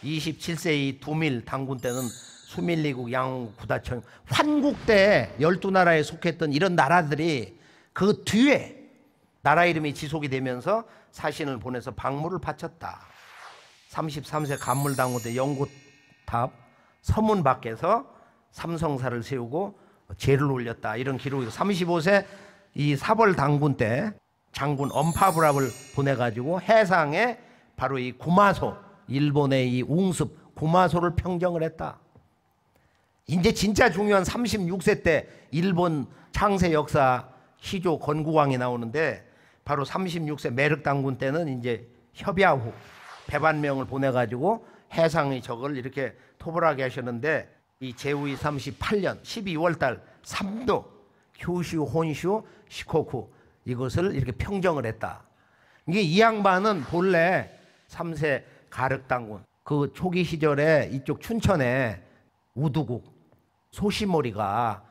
Speaker 1: 27세 이 두밀 당군 때는 수밀리국, 양국, 구다청, 환국 때 12나라에 속했던 이런 나라들이 그 뒤에 나라 이름이 지속이 되면서 사신을 보내서 박물을 바쳤다. 33세 간물 당군 때 영구탑 서문 밖에서 삼성사를 세우고 제를 올렸다. 이런 기록이 35세 이 사벌 당군 때 장군 엄파부랍을 보내가지고 해상에 바로 이 구마소 일본의 이 웅습 구마소를 평정을 했다. 이제 진짜 중요한 36세 때 일본 창세 역사 시조 건국왕이 나오는데 바로 36세 매륵 당군 때는 이제 협야후 배반명을 보내가지고 해상의 적을 이렇게 토벌하게 하셨는데 이 제후이 38년 12월달 3도 휴슈 혼슈 시코쿠 이것을 이렇게 평정을 했다. 이게 이 양반은 본래 3세 가륵당군 그 초기 시절에 이쪽 춘천에 우두국 소시모리가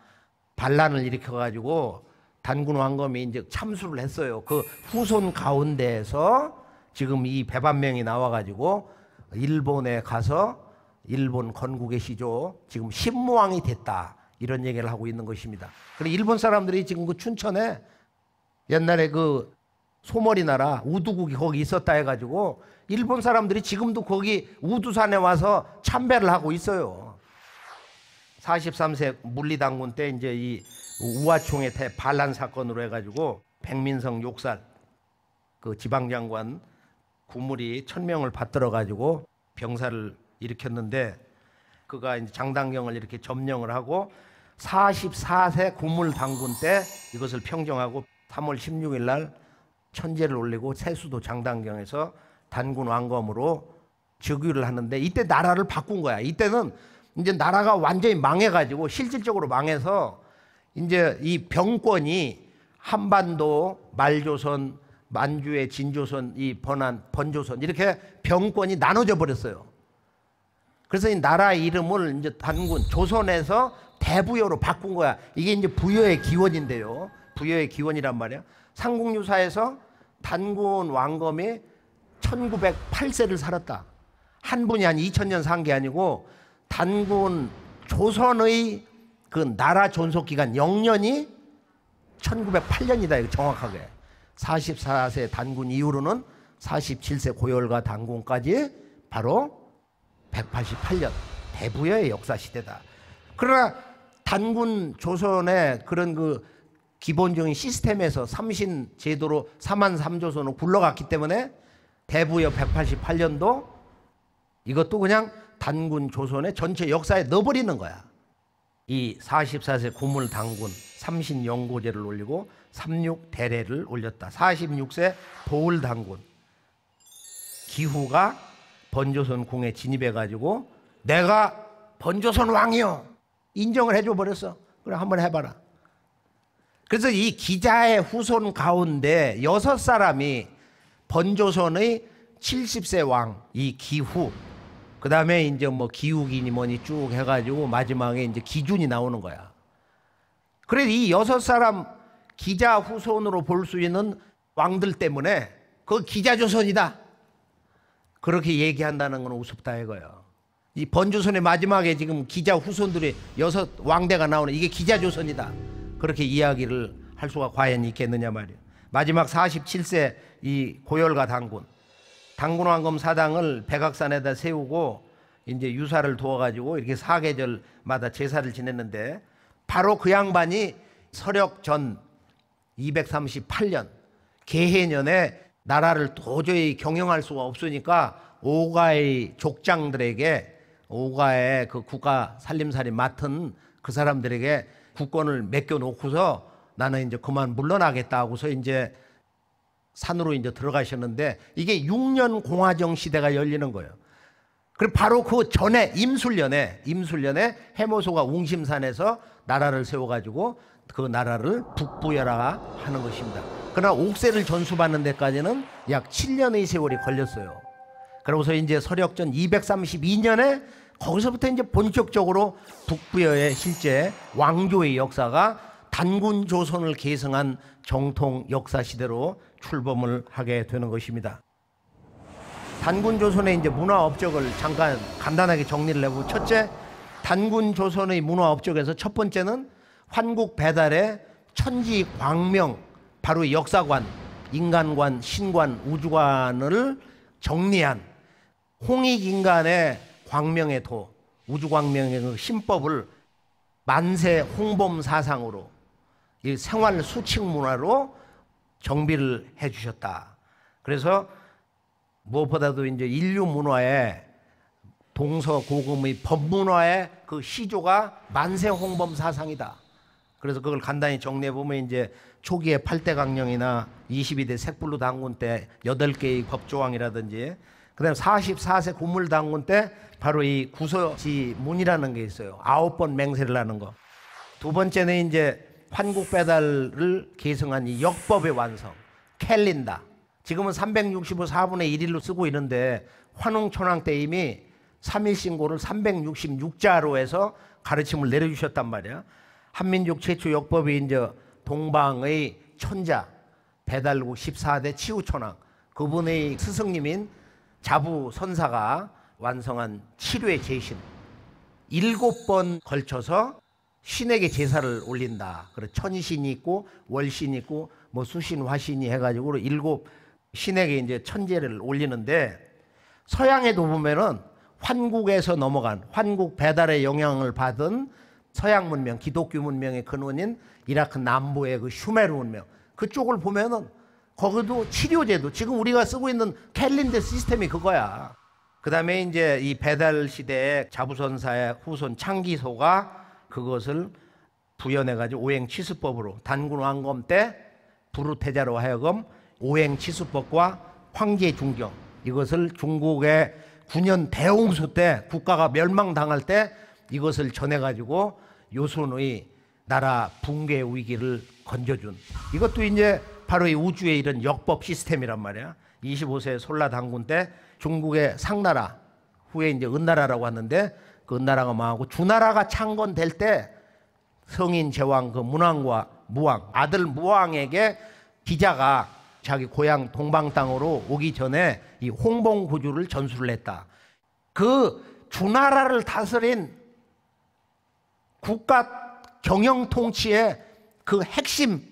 Speaker 1: 반란을 일으켜가지고 단군 왕검이 이제 참수를 했어요. 그 후손 가운데에서 지금 이 배반명이 나와가지고 일본에 가서 일본 건국의 시조 지금 신무왕이 됐다 이런 얘기를 하고 있는 것입니다. 그리고 일본 사람들이 지금 그 춘천에 옛날에 그 소머리 나라 우두국이 거기 있었다 해가지고 일본 사람들이 지금도 거기 우두산에 와서 참배를 하고 있어요. 43세 물리당군 때 이제 이 우화총의 반란 사건으로 해가지고 백민성 욕살 그 지방장관 구물이 1000명을 받들어 가지고 병사를 일으켰는데 그가 이제 장당경을 이렇게 점령을 하고 44세 구물 당군 때 이것을 평정하고 3월 16일 날 천제를 올리고 세수도 장당경에서 단군 왕검으로 즉위를 하는데 이때 나라를 바꾼 거야. 이때는 이제 나라가 완전히 망해가지고 실질적으로 망해서 이제 이 병권이 한반도, 말조선, 만주의 진조선, 이 번조선 이렇게 병권이 나눠져 버렸어요. 그래서 이 나라 이름을 이제 단군 조선에서 대부여로 바꾼 거야. 이게 이제 부여의 기원인데요. 부여의 기원이란 말이야. 삼국유사에서 단군 왕검이 1908세를 살았다. 한 분이 한 2000년 산 게 아니고 단군 조선의 그 나라 존속 기간 영년이 1908년이다. 이거 정확하게. 44세 단군 이후로는 47세 고열가 단군까지 바로 188년 대부여의 역사 시대다. 그러나 단군 조선의 그런 그 기본적인 시스템에서 삼신 제도로 사만 삼조선으로 굴러갔기 때문에 대부여 188년도 이것도 그냥 단군 조선의 전체 역사에 넣어버리는 거야. 이 44세 고물 단군 삼신 영고제를 올리고 36대례를 올렸다. 46세 도울 단군 기후가 번조선 궁에 진입해가지고 내가 번조선 왕이요 인정을 해줘 버렸어. 그래 한번 해봐라. 그래서 이 기자의 후손 가운데 6사람이 번조선의 70세 왕 이 기후, 그 다음에 이제 뭐 기욱이니 뭐니 쭉 해가지고 마지막에 이제 기준이 나오는 거야. 그래서 이 6사람 기자 후손으로 볼 수 있는 왕들 때문에 그 기자조선이다. 그렇게 얘기한다는 건 우습다 이거예요. 이 번조선의 마지막에 지금 기자 후손들이 6 왕대가 나오는 이게 기자조선이다. 그렇게 이야기를 할 수가 과연 있겠느냐 말이에요. 마지막 47세 이 고열가 단군 당군왕검 사당을 백악산에다 세우고 이제 유사를 두어가지고 이렇게 사계절마다 제사를 지냈는데 바로 그 양반이 서력 전 238년 개해년에 나라를 도저히 경영할 수가 없으니까 오가의 족장들에게 오가의 그 국가 살림살이 맡은 그 사람들에게 국권을 맡겨놓고서 나는 이제 그만 물러나겠다 하고서 이제 산으로 이제 들어가셨는데 이게 6년 공화정 시대가 열리는 거예요. 그리고 바로 그 전에 임술년에 해모소가 웅심산에서 나라를 세워가지고 그 나라를 북부여라 하는 것입니다. 그러나 옥세를 전수받는 데까지는 약 7년의 세월이 걸렸어요. 그러고서 이제 서력전 232년에 거기서부터 이제 본격적으로 북부여의 실제 왕조의 역사가 단군 조선을 계승한 정통 역사 시대로 출범을 하게 되는 것입니다. 단군 조선의 이제 문화 업적을 잠깐 간단하게 정리를 해보고, 첫째, 단군 조선의 문화 업적에서 첫 번째는 환국 배달의 천지 광명, 바로 역사관, 인간관, 신관, 우주관을 정리한 홍익인간의 광명의 도, 우주광명의 그 신법을 만세 홍범 사상으로 이 생활 수칙 문화로 정비를 해 주셨다. 그래서 무엇보다도 이제 인류 문화의 동서고금의 법문화의 그 시조가 만세 홍범 사상이다. 그래서 그걸 간단히 정리해 보면 이제 초기에 8대 강령이나 22대 색불로 단군 때 8개의 법조항이라든지, 그다음에 44세 고물 단군 때 바로 이 구서지문이라는 게 있어요. 9번 맹세를 하는 거. 두 번째는 이제 환국 배달을 계승한 이 역법의 완성, 캘린다. 지금은 365 4분의 1일로 쓰고 있는데 환웅천황 때 이미 3일 신고를 366자로 해서 가르침을 내려주셨단 말이야. 한민족 최초 역법이 이제 동방의 천자 배달국 14대 치우천황, 그분의 스승님인 자부선사가 완성한 칠회 제신, 7번 걸쳐서 신에게 제사를 올린다. 그래 천신이 있고 월신이 있고 뭐 수신 화신이 해가지고 7 신에게 이제 천제를 올리는데, 서양에도 보면은 환국에서 넘어간 환국 배달의 영향을 받은 서양 문명, 기독교 문명의 근원인 이라크 남부의 그 슈메르 문명, 그쪽을 보면은 거기도 치료제도 지금 우리가 쓰고 있는 캘린더 시스템이 그거야. 그 다음에 이제 이 배달 시대의 자부선사의 후손 창기소가 그것을 부연해가지고 오행치수법으로 단군 왕검 때 부르태자로 하여금 오행치수법과 황제중경, 이것을 중국의 9년 대홍수 때 국가가 멸망당할 때 이것을 전해가지고 요순의 나라 붕괴 위기를 건져준, 이것도 이제 바로 이 우주의 이런 역법 시스템이란 말이야. 25세 솔라 단군 때 중국의 상나라, 후에 이제 은나라라고 하는데 그 은나라가 망하고 주나라가 창건될 때 성인 제왕 그 문왕과 무왕, 아들 무왕에게 기자가 자기 고향 동방 땅으로 오기 전에 이 홍봉구주를 전수를 했다. 그 주나라를 다스린 국가 경영 통치의 그 핵심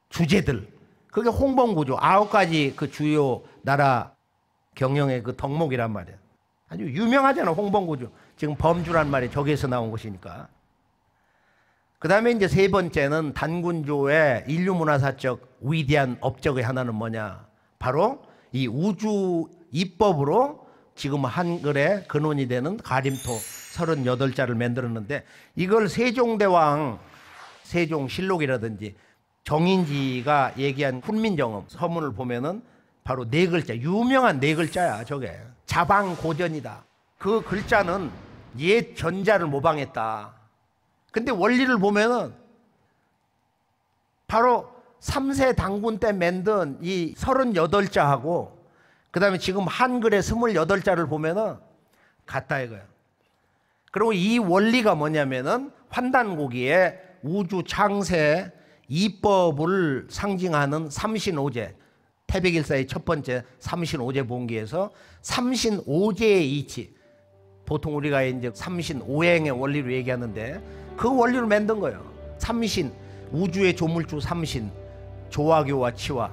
Speaker 1: 주제들, 그게 홍봉구주 9가지 그 주요 나라 경영의 그 덕목이란 말이야. 아주 유명하잖아, 홍범구주. 지금 범주란 말이 저기에서 나온 것이니까. 그 다음에 이제 세 번째는 단군조의 인류문화사적 위대한 업적의 하나는 뭐냐? 바로 이 우주 입법으로 지금 한글에 근원이 되는 가림토 38자를 만들었는데, 이걸 세종대왕 세종실록이라든지 정인지가 얘기한 훈민정음 서문을 보면은 바로 네 글자, 유명한 네 글자야. 저게 자방고전이다. 그 글자는 옛 전자를 모방했다. 근데 원리를 보면은 바로 3세 단군 때 만든 이 38자하고 그 다음에 지금 한글의 28자를 보면은 같다 이거야. 그리고 이 원리가 뭐냐면은 환단고기에 우주 창세 이법을 상징하는 삼신오제, 태백일사의 첫 번째 삼신오제 본기에서 삼신오제의 이치, 보통 우리가 이제 삼신오행의 원리로 얘기하는데 그 원리를 만든 거예요. 삼신, 우주의 조물주 삼신, 조화교와 치화,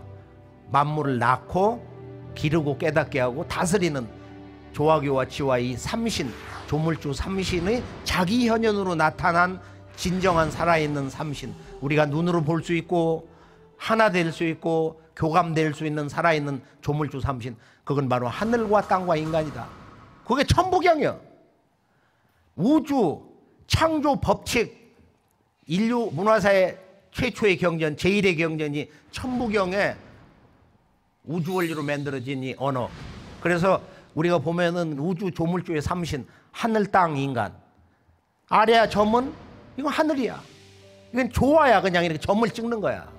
Speaker 1: 만물을 낳고 기르고 깨닫게 하고 다스리는 조화교와 치화, 이 삼신, 조물주 삼신의 자기 현현으로 나타난 진정한 살아있는 삼신, 우리가 눈으로 볼 수 있고 하나 될 수 있고 교감될 수 있는 살아있는 조물주 삼신, 그건 바로 하늘과 땅과 인간이다. 그게 천부경이야. 우주 창조 법칙, 인류 문화사의 최초의 경전, 제1의 경전이 천부경의 우주 원리로 만들어진 이 언어. 그래서 우리가 보면은 우주 조물주의 삼신, 하늘 땅 인간, 아래야 점은 이건 하늘이야. 이건 조화야. 그냥 이렇게 점을 찍는 거야.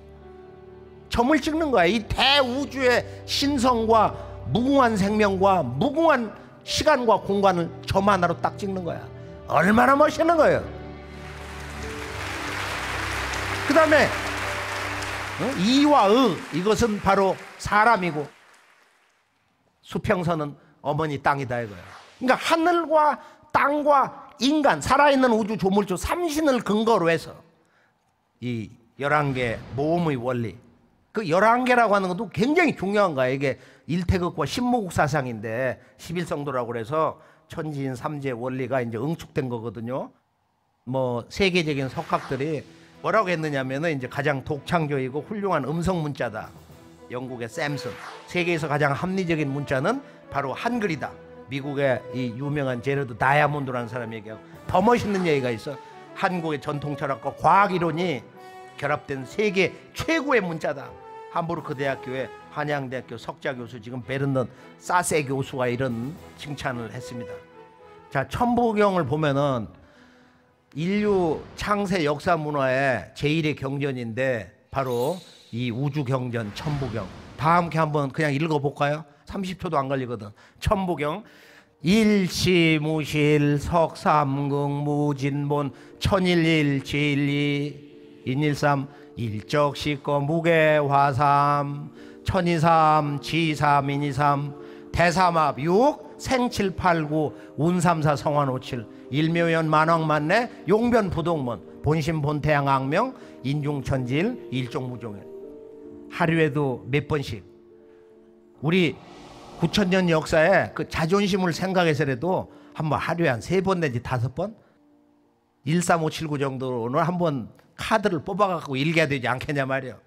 Speaker 1: 점을 찍는 거야. 이 대우주의 신성과 무궁한 생명과 무궁한 시간과 공간을 점 하나로 딱 찍는 거야. 얼마나 멋있는 거예요. 그 다음에 이와 의, 이것은 바로 사람이고 수평선은 어머니 땅이다 이거야. 그러니까 하늘과 땅과 인간, 살아있는 우주 조물주 삼신을 근거로 해서 이 11개 모음의 원리, 그 11개라고 하는 것도 굉장히 중요한 거야. 이게 일태극과 신무국 사상인데 11성도라고 그래서 천지인 삼재 원리가 이제 응축된 거거든요. 뭐 세계적인 석학들이 뭐라고 했느냐면은 이제 가장 독창적이고 훌륭한 음성 문자다. 영국의 샘슨. 세계에서 가장 합리적인 문자는 바로 한글이다. 미국의 이 유명한 제러드 다이아몬드라는 사람이 얘기하고, 더 멋있는 얘기가 있어. 한국의 전통 철학과 과학 이론이 결합된 세계 최고의 문자다. 함부르크 대학교의 한양대학교 석자 교수, 지금 베르넌 사세 교수가 이런 칭찬을 했습니다. 자, 천부경을 보면은 인류 창세 역사 문화의 제1의 경전인데 바로 이 우주 경전 천부경. 다 함께 한번 그냥 읽어볼까요? 30초도 안 걸리거든. 천부경. 일시무실 석삼극 무진본 천일일지일리 인일삼 일적시거 무게화삼 천이삼 지삼 인이삼 대삼합 육 생칠팔구 운삼사 성환오칠 일묘연 만왕만내 용변부동문 본심본태양 악명 인중천지일 일종무종일. 하루에도 몇 번씩 우리 9,000년 역사에 그 자존심을 생각해서라도 한번 하루에 한 3번 내지 5번 13579 정도는 한번 카드를 뽑아갖고 읽어야 되지 않겠냐 말이에요.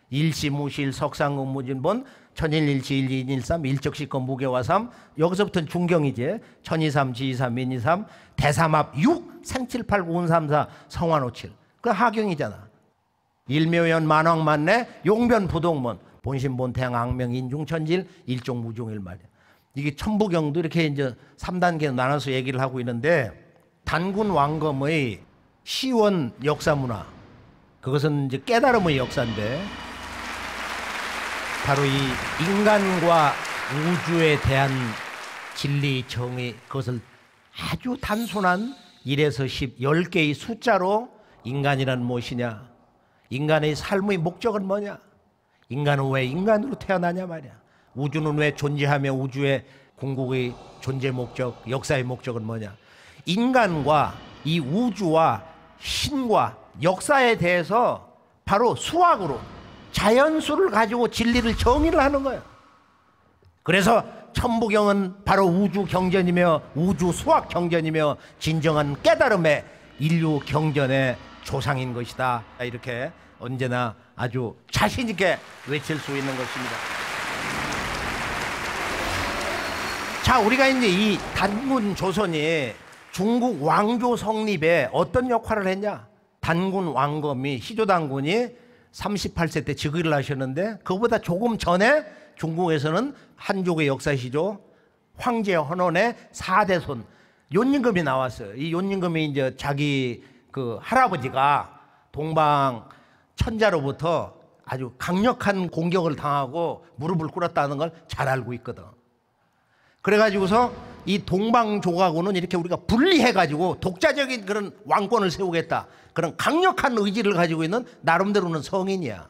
Speaker 1: 일시무실 석상근무진본 천일일지일리 인일삼 일적시건 무게화삼, 여기서부터는 중경이지. 천이삼 지이삼 인이삼 대삼합 육 생칠팔구 운삼사 성환오칠, 그 하경이잖아. 일묘연 만왕만내 용변부동문 본심본태양 악명 인중천질 일종무종일 말이야. 이게 천부경도 이렇게 이제 3단계로 나눠서 얘기를 하고 있는데, 단군 왕검의 시원 역사문화, 그것은 이제 깨달음의 역사인데 바로 이 인간과 우주에 대한 진리, 정의, 그것을 아주 단순한 1에서 10, 10개의 숫자로 인간이란 무엇이냐, 인간의 삶의 목적은 뭐냐, 인간은 왜 인간으로 태어나냐 말이야. 우주는 왜 존재하며 우주의 궁극의 존재 목적, 역사의 목적은 뭐냐. 인간과 이 우주와 신과 역사에 대해서 바로 수학으로 자연수를 가지고 진리를 정의를 하는 거예요. 그래서 천부경은 바로 우주 경전이며 우주 수학 경전이며 진정한 깨달음의 인류 경전의 조상인 것이다. 이렇게 언제나 아주 자신 있게 외칠 수 있는 것입니다. 자, 우리가 이제 이 단군 조선이 중국 왕조 성립에 어떤 역할을 했냐? 단군 왕검이 시조단군이 38세 때 즉위를 하셨는데 그보다 조금 전에 중국에서는 한족의 역사시조 황제 헌원의 4대손 윤임금이 나왔어요. 이 윤임금이 이제 자기 그 할아버지가 동방 천자로부터 아주 강력한 공격을 당하고 무릎을 꿇었다는 걸 잘 알고 있거든. 그래가지고서 이 동방조가군은 이렇게 우리가 분리해가지고 독자적인 그런 왕권을 세우겠다, 그런 강력한 의지를 가지고 있는 나름대로는 성인이야.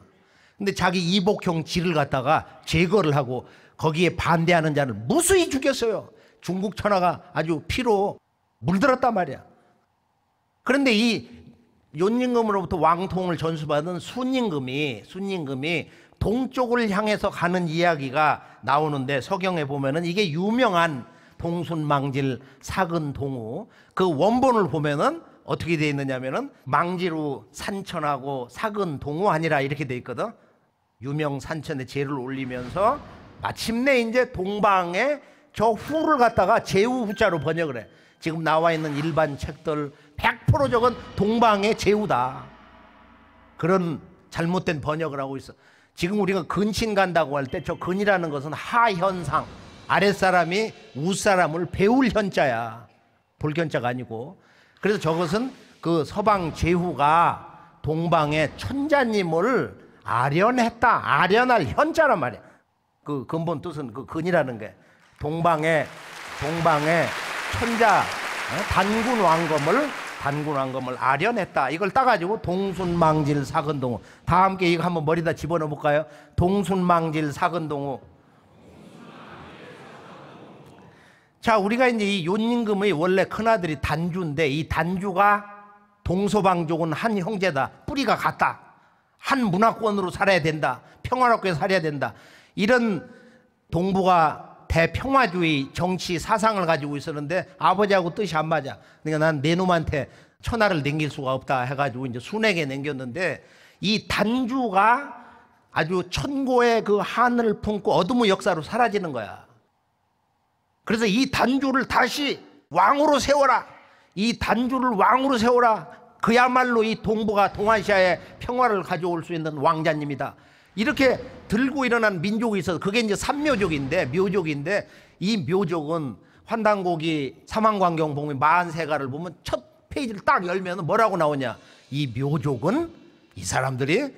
Speaker 1: 근데 자기 이복형 지를 갖다가 제거를 하고 거기에 반대하는 자를 무수히 죽였어요. 중국 천하가 아주 피로 물들었단 말이야. 그런데 이 윤임금으로부터 왕통을 전수받은 순임금이 동쪽을 향해서 가는 이야기가 나오는데 서경에 보면은 이게 유명한 동순망질 사근동우, 그 원본을 보면은 어떻게 되어 있느냐면은 망지루 산천하고 사근동우 아니라 이렇게 되어 있거든. 유명 산천에 제를 올리면서 마침내 이제 동방에 저 후를 갖다가 제후 후자로 번역을 해. 지금 나와 있는 일반 책들 100% 적은 동방의 제후다. 그런 잘못된 번역을 하고 있어. 지금 우리가 근친 간다고 할 때 저 근이라는 것은 하현상, 아랫사람이 윗사람을 배울 현자야. 볼견자가 아니고. 그래서 저것은 그 서방 제후가 동방의 천자님을 아련했다. 아련할 현자란 말이야. 그 근본 뜻은 그 근이라는 게 동방의 천자 단군 왕검을 아련했다. 이걸 따가지고 동순망질 사근동우. 다 함께 이거 한번 머리다 집어넣어 볼까요? 동순망질 사근동우. 자, 우리가 이제 이 윤임금의 원래 큰아들이 단주인데 이 단주가 동서방족은 한 형제다. 뿌리가 같다. 한 문화권으로 살아야 된다. 평화롭게 살아야 된다. 이런 동부가 대평화주의 정치 사상을 가지고 있었는데 아버지하고 뜻이 안 맞아. 그러니까 난 내 놈한테 천하를 남길 수가 없다 해가지고 이제 순에게 남겼는데 이 단주가 아주 천고의 그 한을 품고 어둠의 역사로 사라지는 거야. 그래서 이 단주를 다시 왕으로 세워라. 이 단주를 왕으로 세워라. 그야말로 이 동부가 동아시아의 평화를 가져올 수 있는 왕자님이다. 이렇게 들고 일어난 민족이 있어서 그게 이제 삼묘족인데, 묘족인데 이 묘족은 환단고기 사망광경 보면 43가를 보면 첫 페이지를 딱 열면 뭐라고 나오냐? 이 묘족은 이 사람들이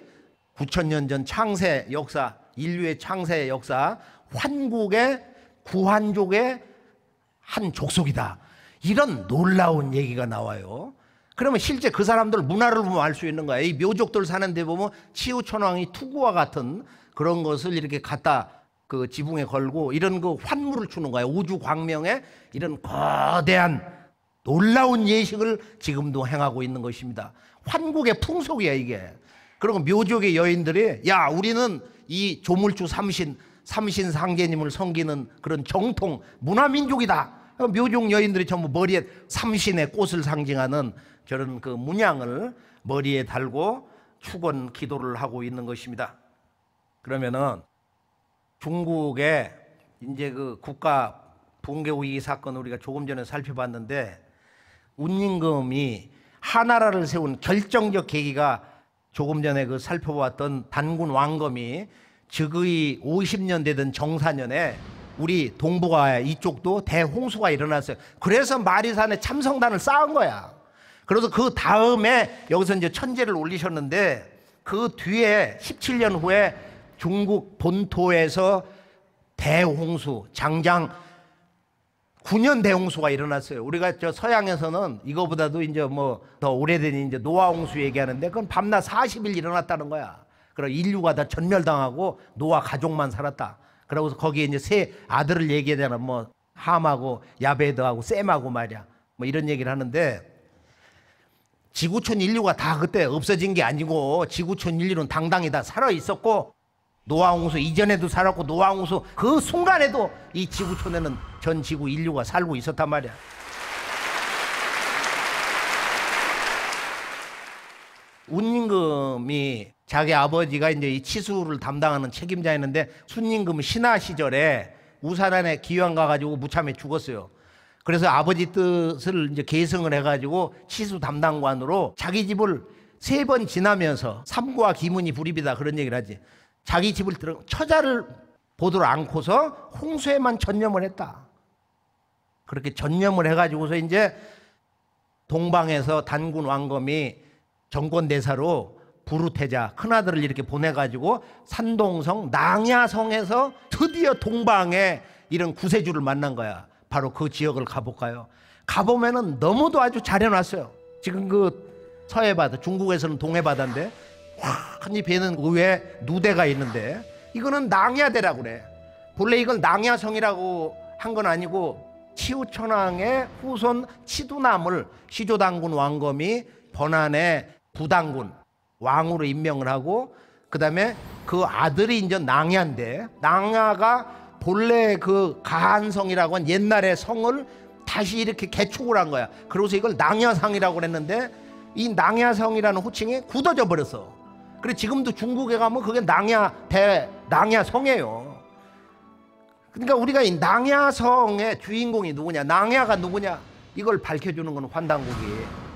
Speaker 1: 9000년 전 창세 역사, 인류의 창세 역사, 환국의 구한족의 한 족속이다. 이런 놀라운 얘기가 나와요. 그러면 실제 그 사람들 문화를 보면 알 수 있는 거야. 이 묘족들 사는 데 보면 치우천왕이 투구와 같은 그런 것을 이렇게 갖다 그 지붕에 걸고 이런 그 환물을 주는 거야. 우주 광명에 이런 거대한 놀라운 예식을 지금도 행하고 있는 것입니다. 환국의 풍속이야 이게. 그리고 묘족의 여인들이 야, 우리는 이 조물주 삼신상제님을 섬기는 그런 정통 문화민족이다. 묘족 여인들이 전부 머리에 삼신의 꽃을 상징하는 저런 그 문양을 머리에 달고 축원 기도를 하고 있는 것입니다. 그러면은 중국의 이제 그 국가 붕괴 위기 사건을 우리가 조금 전에 살펴봤는데 운임금이 하나라를 세운 결정적 계기가 조금 전에 그 살펴봤던 단군 왕검이 즉위 50년 되던 정사년에 우리 동북아 이쪽도 대홍수가 일어났어요. 그래서 마리산에 참성단을 쌓은 거야. 그래서 그 다음에 여기서 이제 천제를 올리셨는데 그 뒤에 17년 후에 중국 본토에서 대홍수, 장장 9년 대홍수가 일어났어요. 우리가 저 서양에서는 이거보다도 이제 뭐 더 오래된 이제 노아홍수 얘기하는데 그건 밤낮 40일 일어났다는 거야. 그래서 인류가 다 전멸당하고 노아 가족만 살았다. 그러고서 거기에 이제 세 아들을 얘기하잖아. 뭐 함하고 야베드하고 셈하고 말이야. 뭐 이런 얘기를 하는데 지구촌 인류가 다 그때 없어진 게 아니고 지구촌 인류는 당당히 다 살아 있었고 노아홍수 이전에도 살았고 노아홍수 그 순간에도 이 지구촌에는 전 지구 인류가 살고 있었단 말이야. 운임금이 자기 아버지가 이제 이 치수를 담당하는 책임자였는데 순임금은 신하 시절에 우산 안에 기왕 가가지고 무참히 죽었어요. 그래서 아버지 뜻을 이제 계승을 해가지고 치수 담당관으로 자기 집을 3번 지나면서 삼구와 기문이 불입이다 그런 얘기를 하지. 자기 집을 들어 처자를 보도록 않고서 홍수에만 전념을 했다. 그렇게 전념을 해가지고서 이제 동방에서 단군 왕검이 정권대사로 부르태자 큰아들을 이렇게 보내가지고 산동성 낭야성에서 드디어 동방에 이런 구세주를 만난 거야. 바로 그 지역을 가볼까요? 가보면은 너무도 아주 잘 해놨어요. 지금 그 서해바다, 중국에서는 동해바다인데 환히 배는 의외에 누대가 있는데 이거는 낭야대라고 그래. 본래 이건 낭야성이라고 한 건 아니고 치우천왕의 후손 치두남을 시조당군 왕검이 번안의 부당군 왕으로 임명을 하고 그다음에 그 아들이 이제 낭야인데 낭야가 본래 그 가한성이라고 한 옛날의 성을 다시 이렇게 개축을 한 거야. 그래서 이걸 낭야상이라고 그랬는데 이 낭야성이라는 호칭이 굳어져 버렸어. 그래 지금도 중국에 가면 그게 낭야성이에요. 그러니까 우리가 이 낭야성의 주인공이 누구냐, 낭야가 누구냐, 이걸 밝혀주는 건 환단국이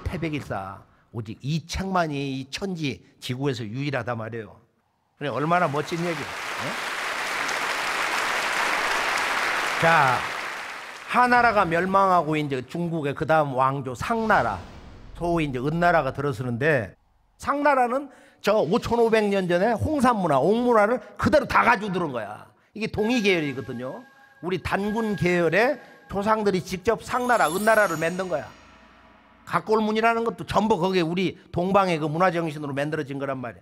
Speaker 1: 태백일사 오직 이 책만이 이 천지 지구에서 유일하단 말이에요. 그래 얼마나 멋진 얘기야. 자, 하나라가 멸망하고 이제 중국의 그 다음 왕조 상나라, 소위 이제 은나라가 들어서는데 상나라는 저 5,500년 전에 홍산문화, 옥문화를 그대로 다 가지고 들은 거야. 이게 동이계열이거든요. 우리 단군 계열의 조상들이 직접 상나라, 은나라를 만든 거야. 각골문이라는 것도 전부 거기에 우리 동방의 그 문화정신으로 만들어진 거란 말이야.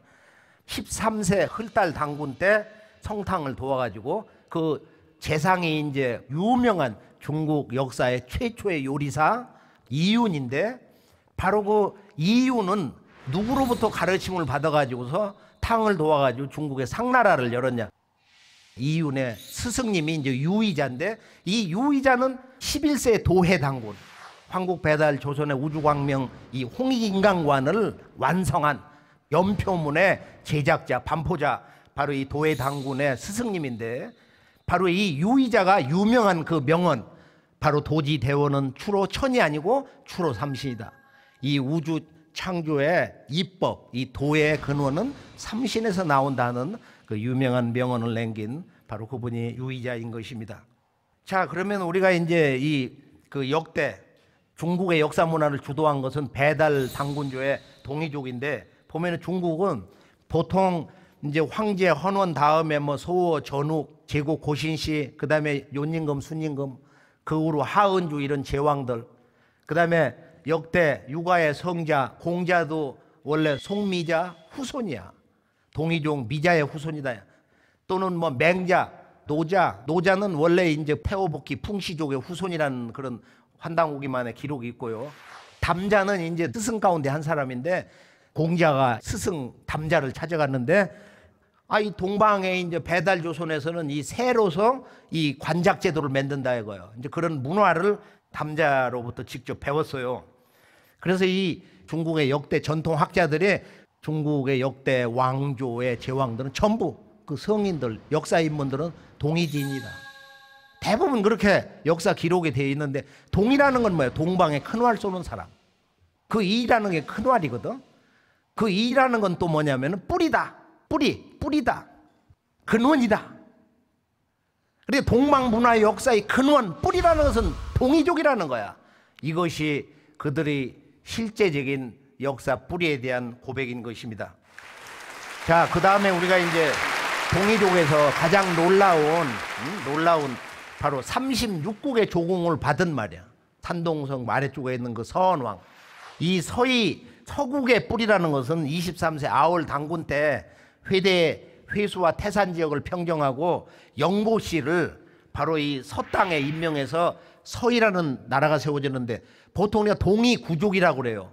Speaker 1: 13세 흘달 단군 때 성탕을 도와가지고 그 재상이 이제 유명한 중국 역사의 최초의 요리사 이윤인데 바로 그 이윤은 누구로부터 가르침을 받아가지고서 탕을 도와가지고 중국의 상나라를 열었냐. 이윤의 스승님이 이제 유의자인데 이 유의자는 11세 도해 당군 황국 배달 조선의 우주광명 이 홍익인강관을 완성한 연표문의 제작자 반포자 바로 이 도해 당군의 스승님인데 바로 이 유의자가 유명한 그 명언 바로 도지대원은 추로 천이 아니고 추로 삼신이다. 이 우주 창조의 이법 이 도의 근원은 삼신에서 나온다는 그 유명한 명언을 남긴 바로 그분이 유의자인 것입니다. 자 그러면 우리가 이제 이 그 역대 중국의 역사 문화를 주도한 것은 배달 당군조의 동이족인데 보면은 중국은 보통 이제 황제 헌원 다음에 뭐 소호 전욱 제국 고신씨 그다음에 요임금 순임금 그 후로 하은주 이런 제왕들 그다음에 역대 육아의 성자 공자도 원래 송미자 후손이야. 동이종 미자의 후손이다. 또는 뭐 맹자 노자는 원래 이제 태호복기 풍시족의 후손이라는 그런 환단오기만의 기록이 있고요. 담자는 이제 스승 가운데 한 사람인데 공자가 스승 담자를 찾아갔는데 이 동방의 이제 배달 조선에서는 이 새로서 이 관작 제도를 만든다 이거예요. 이제 그런 문화를 담자로부터 직접 배웠어요. 그래서 이 중국의 역대 전통 학자들이 중국의 역대 왕조의 제왕들은 전부 그 성인들 역사 인물들은 동이지인이다. 대부분 그렇게 역사 기록이 되어 있는데 동이라는 건 뭐예요? 동방에 큰 활 쏘는 사람. 그 이라는 게 큰 활이거든. 그 이라는 건 또 뭐냐면 뿌리다. 뿌리다. 근원이다. 그래서 동방 문화의 역사의 근원 뿌리라는 것은 동이족이라는 거야. 이것이 그들의 실제적인 역사 뿌리에 대한 고백인 것입니다. 자, 그 다음에 우리가 이제 동이족에서 가장 놀라운 바로 36국의 조공을 받은 말이야. 산동성 아래쪽에 있는 그 서원왕. 이 서국의 뿌리라는 것은 23세 아월 당군 때 회수와 태산 지역을 평정하고 영보씨를 바로 이 서땅에 임명해서 서이라는 나라가 세워졌는데 보통 우리가 동이구족이라고 그래요.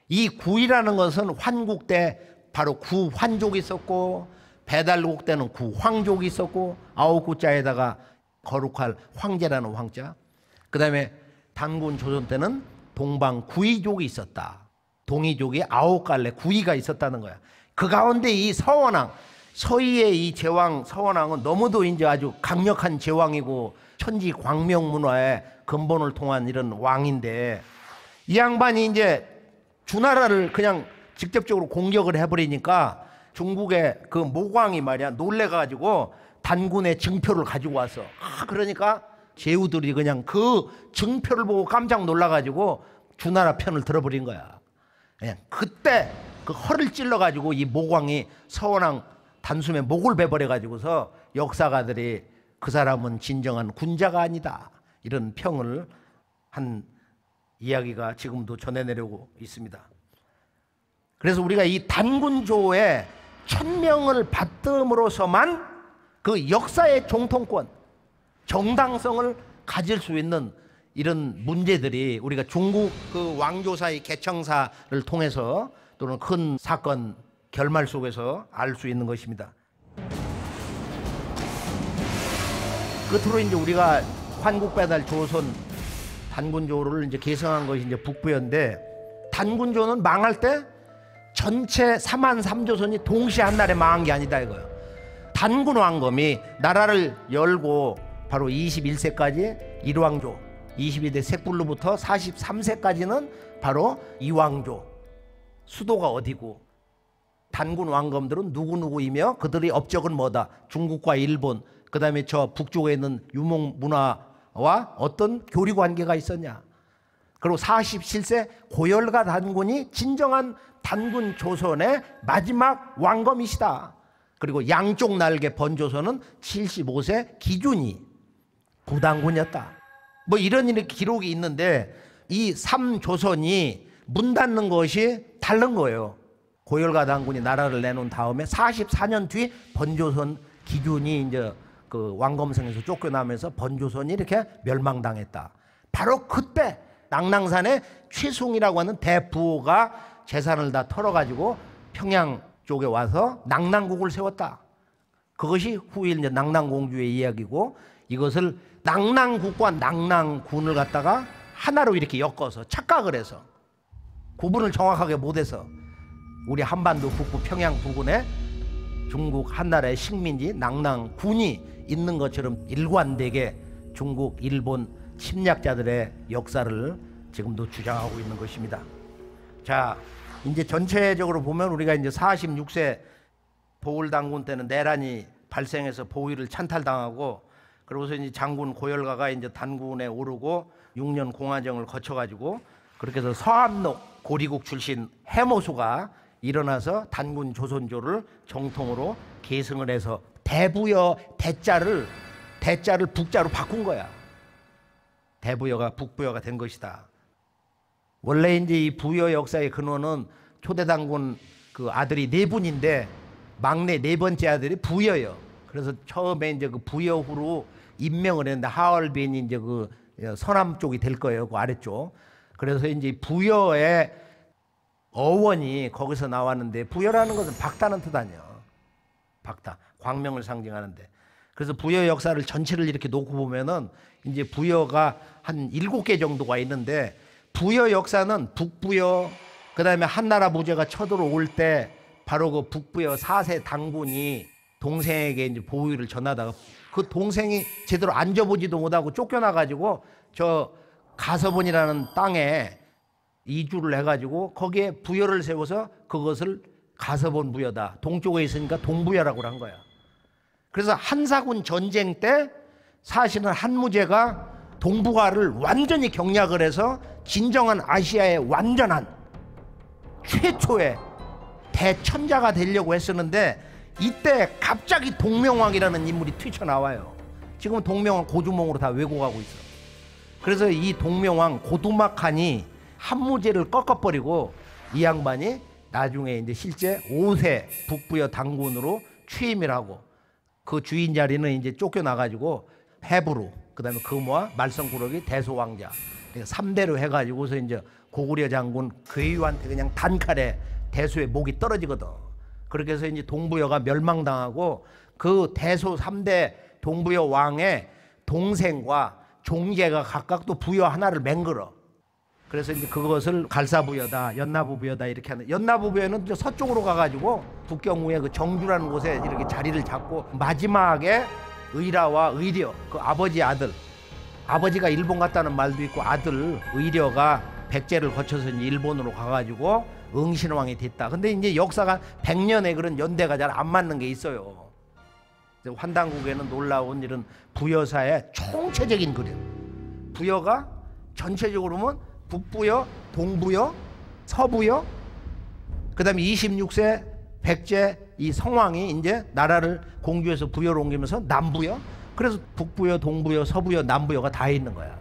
Speaker 1: 이 구이라는 것은 환국 때 바로 구환족이 있었고 배달국 때는 구, 황족이 있었고 9구자에다가 거룩할 황제라는 황자. 그 다음에 단군 조선 때는 동방 구이족이 있었다. 동이족이 9갈래 구이가 있었다는 거야. 그 가운데 이 서원왕, 서희의 이 제왕 서원왕은 너무도 이제 아주 강력한 제왕이고 천지 광명 문화의 근본을 통한 이런 왕인데, 이 양반이 이제 주나라를 그냥 직접적으로 공격을 해버리니까 중국의 그 모광이 말이야 놀래가지고 단군의 증표를 가지고 왔어. 그러니까 제후들이 그냥 그 증표를 보고 깜짝 놀라가지고 주나라 편을 들어버린 거야. 그때 그 허를 찔러가지고 이 모광이 서원왕 단숨에 목을 베버려가지고서 역사가들이 그 사람은 진정한 군자가 아니다, 이런 평을 한 이야기가 지금도 전해내려고 있습니다. 그래서 우리가 이 단군조의 천명을 받음으로서만 그 역사의 정통권, 정당성을 가질 수 있는 이런 문제들이 우리가 중국 그 왕조사의 개청사를 통해서 또는 큰 사건 결말 속에서 알 수 있는 것입니다. 끝으로 이제 우리가 환국배달 조선 단군조를 이제 개성한 것이 이제 북부여인데, 단군조는 망할 때 전체 3만 3조선이 동시에 한날에 망한 게 아니다 이거예요. 단군 왕검이 나라를 열고 바로 21세까지 일왕조, 22대 색불로부터 43세까지는 바로 이왕조, 수도가 어디고, 단군 왕검들은 누구누구이며 그들의 업적은 뭐다, 중국과 일본, 그 다음에 저 북쪽에 있는 유목 문화와 어떤 교류 관계가 있었냐. 그리고 47세 고열가 단군이 진정한 단군 조선의 마지막 왕검이시다. 그리고 양쪽 날개 번조선은 75세 기준이 부단군이었다. 뭐 이런 기록이 있는데, 이 3조선이 문 닫는 것이 다른 거예요. 고열가 단군이 나라를 내놓은 다음에 44년 뒤 번조선 기준이 이제 그 왕검성에서 쫓겨나면서 번조선이 이렇게 멸망당했다. 바로 그때 낙랑산에 최숭이라고 하는 대부호가 재산을 다 털어가지고 평양 쪽에 와서 낙랑국을 세웠다. 그것이 후일 이제 낙랑공주의 이야기고, 이것을 낙랑국과 낙랑군을 갖다가 하나로 이렇게 엮어서 착각을 해서 구분을 정확하게 못해서 우리 한반도 북부 평양 부근에 중국 한나라의 식민지 낙랑군이 있는 것처럼 일관되게 중국, 일본 침략자들의 역사를 지금도 주장하고 있는 것입니다. 자, 이제 전체적으로 보면 우리가 이제 46세 보울단군 때는 내란이 발생해서 보위를 찬탈당하고, 그러고서 이제 장군 고열가가 이제 단군에 오르고 6년 공화정을 거쳐가지고 그렇게 해서 서암록 고리국 출신 해모수가 일어나서 단군 조선조를 정통으로 계승을 해서 대부여 대자를 북자로 바꾼 거야. 대부여가 북부여가 된 것이다. 원래 이제 이 부여 역사의 근원은 초대 단군 그 아들이 4분인데 막내 4번째 아들이 부여요. 그래서 처음에 이제 그 부여 후로 임명을 했는데 하얼빈이 이제 그 서남 쪽이 될 거예요. 그 아래쪽. 그래서 이제 부여의 어원이 거기서 나왔는데, 부여라는 것은 박다는 뜻 아니에요. 박다, 광명을 상징하는데. 그래서 부여 역사를 전체를 이렇게 놓고 보면은 이제 부여가 한 7개 정도가 있는데, 부여 역사는 북부여, 그 다음에 한나라 무제가 쳐들어올 때 바로 그 북부여 4세 당군이 동생에게 이제 보위를 전하다가 그 동생이 제대로 앉아보지도 못하고 쫓겨나가지고 저 가서본이라는 땅에 이주를 해가지고 거기에 부여를 세워서 그것을 가서본 부여다, 동쪽에 있으니까 동부여라고 한 거야. 그래서 한사군 전쟁 때 사실은 한무제가 동북아를 완전히 경략을 해서 진정한 아시아의 완전한 최초의 대천자가 되려고 했었는데, 이때 갑자기 동명왕이라는 인물이 튀쳐나와요. 지금 동명왕 고주몽으로 다 왜곡하고 있어. 그래서 이 동명왕 고두막한이 한무제를 꺾어버리고 이 양반이 나중에 이제 실제 5세 북부여 당군으로 취임을 하고, 그 주인 자리는 이제 쫓겨나가지고 해부로, 그 다음에 금화, 말썽꾸러기, 대소왕자 3대로 해가지고서 이제 고구려 장군 괴유한테 그냥 단칼에 대소의 목이 떨어지거든. 그렇게 해서 이제 동부여가 멸망당하고 그 대소 3대 동부여 왕의 동생과 종제가 각각 또 부여 하나를 맹글어. 그래서 이제 그것을 갈사부여다, 연나부부여다 이렇게 하는. 연나부부여는 저 서쪽으로 가가지고 북경우의 그 정주라는 곳에 이렇게 자리를 잡고 마지막에 의라와 의려, 그 아버지 아들, 아버지가 일본 갔다는 말도 있고 아들 의려가 백제를 거쳐서 이제 일본으로 가가지고 응신왕이 됐다. 근데 이제 역사가 100년의 그런 연대가 잘 안 맞는 게 있어요. 환단국에는 놀라운 이런 부여사의 총체적인 그림. 부여가 전체적으로 보면 북부여, 동부여, 서부여, 그다음에 26세 백제 이 성왕이 이제 나라를 공주에서 부여로 옮기면서 남부여. 그래서 북부여, 동부여, 서부여, 남부여가 다 있는 거야.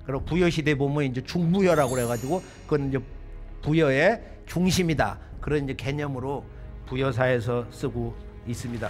Speaker 1: 그리고 부여 시대 보면 이제 중부여라고 그래가지고 그건 이제 부여의 중심이다. 그런 이제 개념으로 부여사에서 쓰고 있습니다.